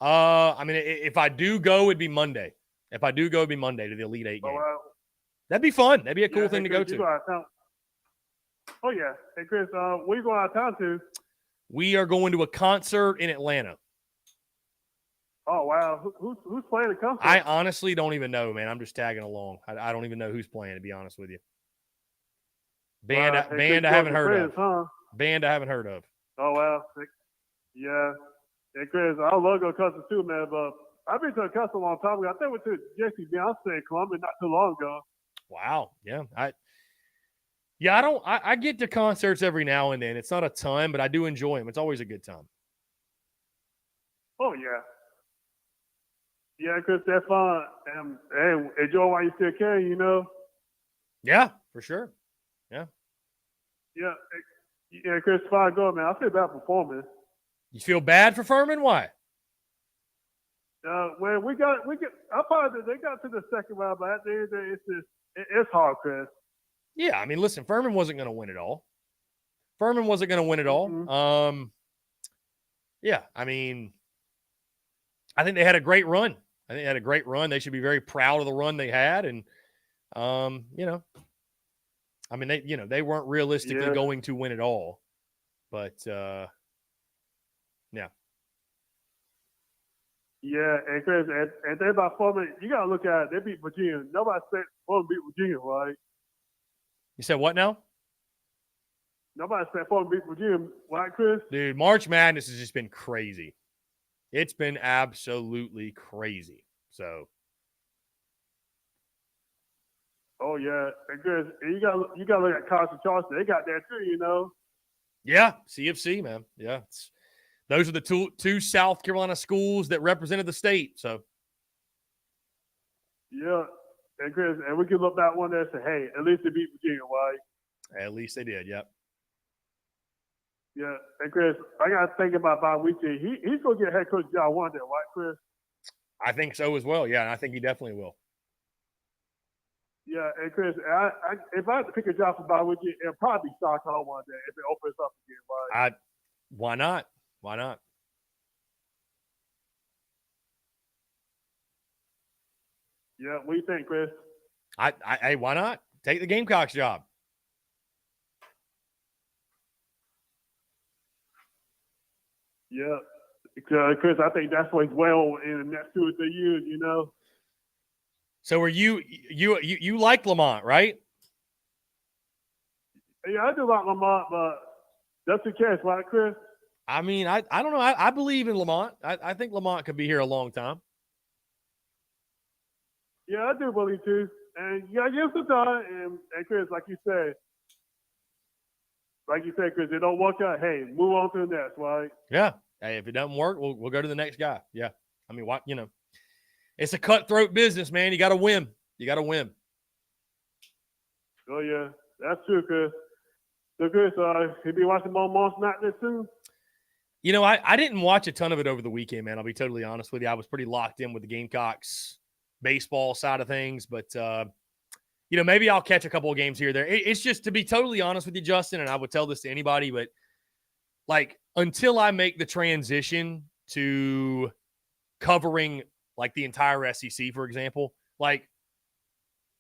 I mean, if I do go, it'd be Monday. If I do go, it'd be Monday to the Elite Eight game. That'd be fun. That'd be a cool Yeah, thing hey, to go Chris, you to. out of town. Oh yeah, hey Chris, where you going out of town to? We are going to a concert in Atlanta. Oh wow, who's playing the concert? I honestly don't even know, man. I'm just tagging along. I don't even know who's playing, to be honest with you. Band I haven't heard of. Huh? Band I haven't heard of. Oh wow, yeah. Hey Chris, I would love to go to concert too, man. But I've been to a concert a long time ago. I think I went to Jesse Beyonce in Columbia not too long ago. Wow. Yeah. I get to concerts every now and then. It's not a ton, but I do enjoy them. It's always a good time. Oh yeah. Yeah, Chris, that's fun. And hey, enjoy while you still can, you know. Yeah, for sure. Yeah, Chris, fine, go, man. I feel bad performing. You feel bad for Furman? Why? When they got to the second round, but at the end of the day, it's hard, Chris. Yeah, I mean, listen, Furman wasn't going to win it all. Mm-hmm. Yeah, I mean, I think they had a great run. They should be very proud of the run they had. And, I mean, they weren't realistically going to win it all. But, yeah. Yeah, and Chris, and then about Furman, you got to look at it. They beat Virginia. Nobody said Furman beat Virginia, right? You said what now? Nobody said Furman beat Virginia, right, Chris? Dude, March Madness has just been crazy. It's been absolutely crazy. So. Oh yeah, and Chris, you got to look at Carson Charleston. They got there too, you know. Yeah, CFC, man. Yeah, those are the two South Carolina schools that represented the state. So. Yeah, and Chris, and we can look back one day and say, hey, at least they beat Virginia, right? At least they did. Yep. Yeah, and Chris, I got to think about Bob Weeche. He's going to get a head coach job one day, right, Chris? I think so as well. Yeah, and I think he definitely will. Yeah, and Chris, if I had to pick a job for Bob Weeche, it'll probably be Stockholm one day if it opens up again, right? Why not? Why not? Yeah, what do you think, Chris? Hey, why not? Take the Gamecocks job. Yeah, Chris, I think that's what's well in the next 2 or 3 years, you know. So are you like Lamont, right? Yeah, I do like Lamont, but that's the case, right, Chris? I mean, I don't know. I believe in Lamont. I think Lamont could be here a long time. Yeah, I do believe too. And you gotta give some time. And Chris, like you said, Chris, it don't work out. Hey, move on to the next, right? Yeah. Hey, if it doesn't work, we'll go to the next guy. Yeah. I mean, what it's a cutthroat business, man. You got to win. Oh yeah, that's true, Chris. So Chris, you be watching more Monster Madness soon? You know, I didn't watch a ton of it over the weekend, man. I'll be totally honest with you. I was pretty locked in with the Gamecocks baseball side of things, but you know, maybe I'll catch a couple of games here or there. It's just, to be totally honest with you, Justin, and I would tell this to anybody, but like until I make the transition to covering like the entire SEC, for example, like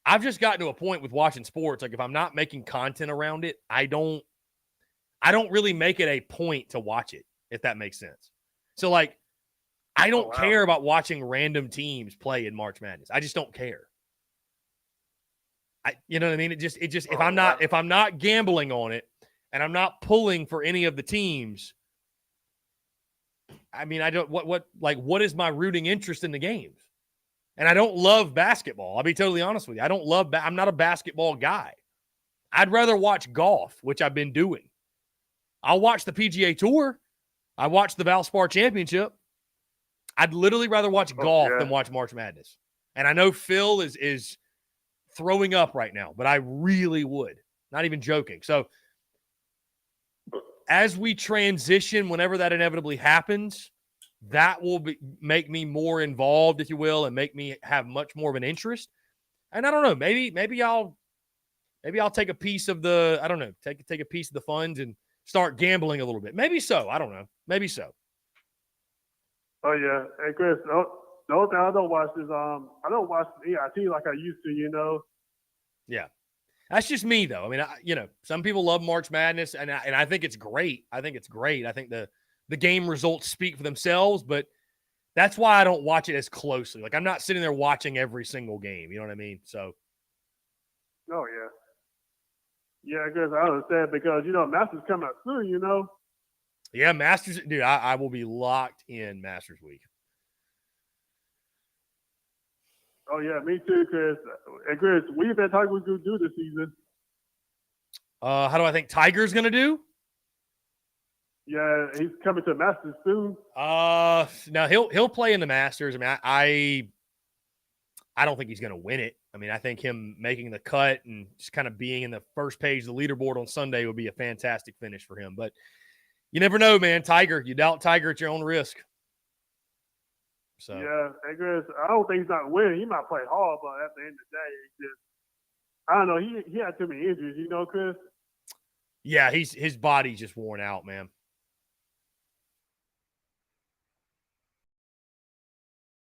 I've just gotten to a point with watching sports. Like if I'm not making content around it, I don't really make it a point to watch it, if that makes sense. So like, I don't care about watching random teams play in March Madness. I just don't care. You know what I mean? It just if I'm not gambling on it and I'm not pulling for any of the teams, I mean, I don't what is my rooting interest in the games? And I don't love basketball. I'll be totally honest with you. I don't love I'm not a basketball guy. I'd rather watch golf, which I've been doing. I'll watch the PGA Tour. I watch the Valspar Championship. I'd literally rather watch golf than watch March Madness. And I know Phil is throwing up right now, but I really would. Not even joking. So as we transition, whenever that inevitably happens, that will make me more involved, if you will, and make me have much more of an interest. And I don't know, maybe I'll take a piece of the, I don't know, take a piece of the funds and start gambling a little bit. Maybe so. I don't know. Maybe so. Oh yeah. Hey Chris, the only thing I don't watch is I don't watch EIT like I used to, you know. Yeah. That's just me though. I mean, some people love March Madness and I think it's great. I think the game results speak for themselves, but that's why I don't watch it as closely. Like I'm not sitting there watching every single game. You know what I mean? So. Oh yeah. Yeah, Chris, I understand because Masters coming up soon, you know. Yeah, Masters, dude. I will be locked in Masters week. Oh yeah, me too, Chris. And Chris, what do you think Tiger's going to do this season? How do I think Tiger's going to do? Yeah, he's coming to Masters soon. Now he'll play in the Masters. I mean, I don't think he's going to win it. I mean, I think him making the cut and just kind of being in the first page of the leaderboard on Sunday would be a fantastic finish for him. But you never know, man. Tiger, you doubt Tiger at your own risk. So yeah, and Chris, I don't think he's not winning. He might play hard, but at the end of the day, I don't know. He had too many injuries, you know, Chris. Yeah, his body's just worn out, man.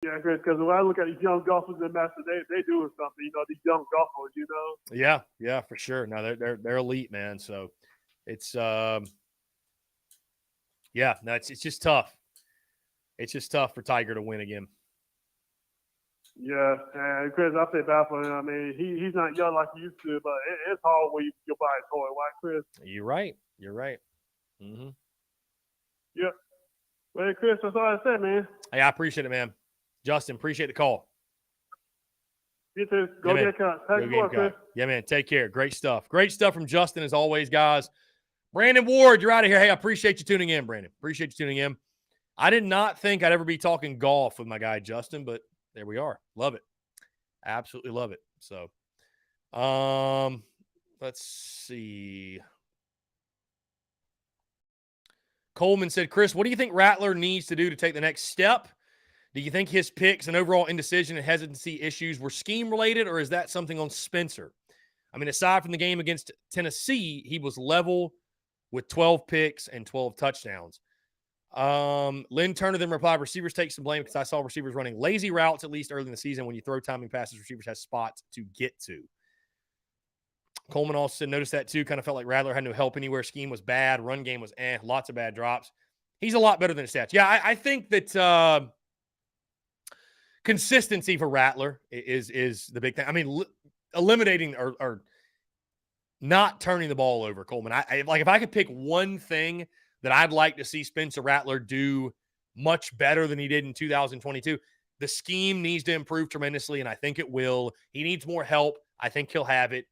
Yeah, Chris, because when I look at these young golfers in Masters, they doing something. You know, these young golfers, you know. Yeah, for sure. No, they're elite, man. So it's it's just tough. It's just tough for Tiger to win again. Yeah, and Chris, I feel bad for him. I mean, he's not young like he used to, but it's hard when your body's going, right, Chris? You're right. Mm-hmm. Yep. Well, Chris, that's all I said, man. Hey, I appreciate it, man. Justin, appreciate the call. You too. Go get it, Chris. Yeah, man. Take care. Great stuff. Great stuff from Justin as always, guys. Brandon Ward, you're out of here. Hey, I appreciate you tuning in, Brandon. Appreciate you tuning in. I did not think I'd ever be talking golf with my guy, Justin, but there we are. Love it. Absolutely love it. So, let's see. Coleman said, Chris, what do you think Rattler needs to do to take the next step? Do you think his picks and overall indecision and hesitancy issues were scheme related, or is that something on Spencer? I mean, aside from the game against Tennessee, he was level with 12 picks and 12 touchdowns. Lynn Turner then replied, receivers take some blame because I saw receivers running lazy routes, at least early in the season. When you throw timing passes, receivers have spots to get to. Coleman also said, noticed that too. Kind of felt like Rattler had no help anywhere. Scheme was bad. Run game was lots of bad drops. He's a lot better than his stats. Yeah, I think that consistency for Rattler is the big thing. I mean, eliminating or not turning the ball over, Coleman. If I could pick one thing that I'd like to see Spencer Rattler do much better than he did in 2022, the scheme needs to improve tremendously, and I think it will. He needs more help. I think he'll have it.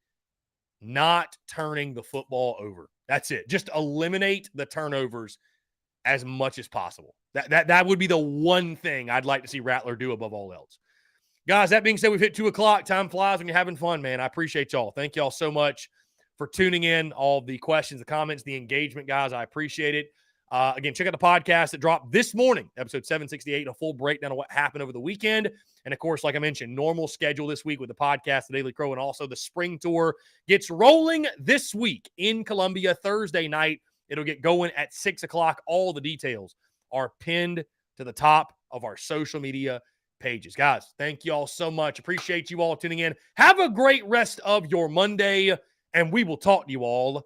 Not turning the football over. That's it. Just eliminate the turnovers as much as possible. That would be the one thing I'd like to see Rattler do above all else. Guys, that being said, we've hit 2:00. Time flies when you're having fun, man. I appreciate y'all. Thank y'all so much for tuning in, all the questions, the comments, the engagement, guys. I appreciate it. Again, check out the podcast that dropped this morning, episode 768, a full breakdown of what happened over the weekend. And of course, like I mentioned, normal schedule this week with the podcast, the Daily Crow, and also the spring tour gets rolling this week in Columbia Thursday night. It'll get going at 6 o'clock. All the details are pinned to the top of our social media pages. Guys, thank you all so much. Appreciate you all tuning in. Have a great rest of your Monday, and we will talk to you all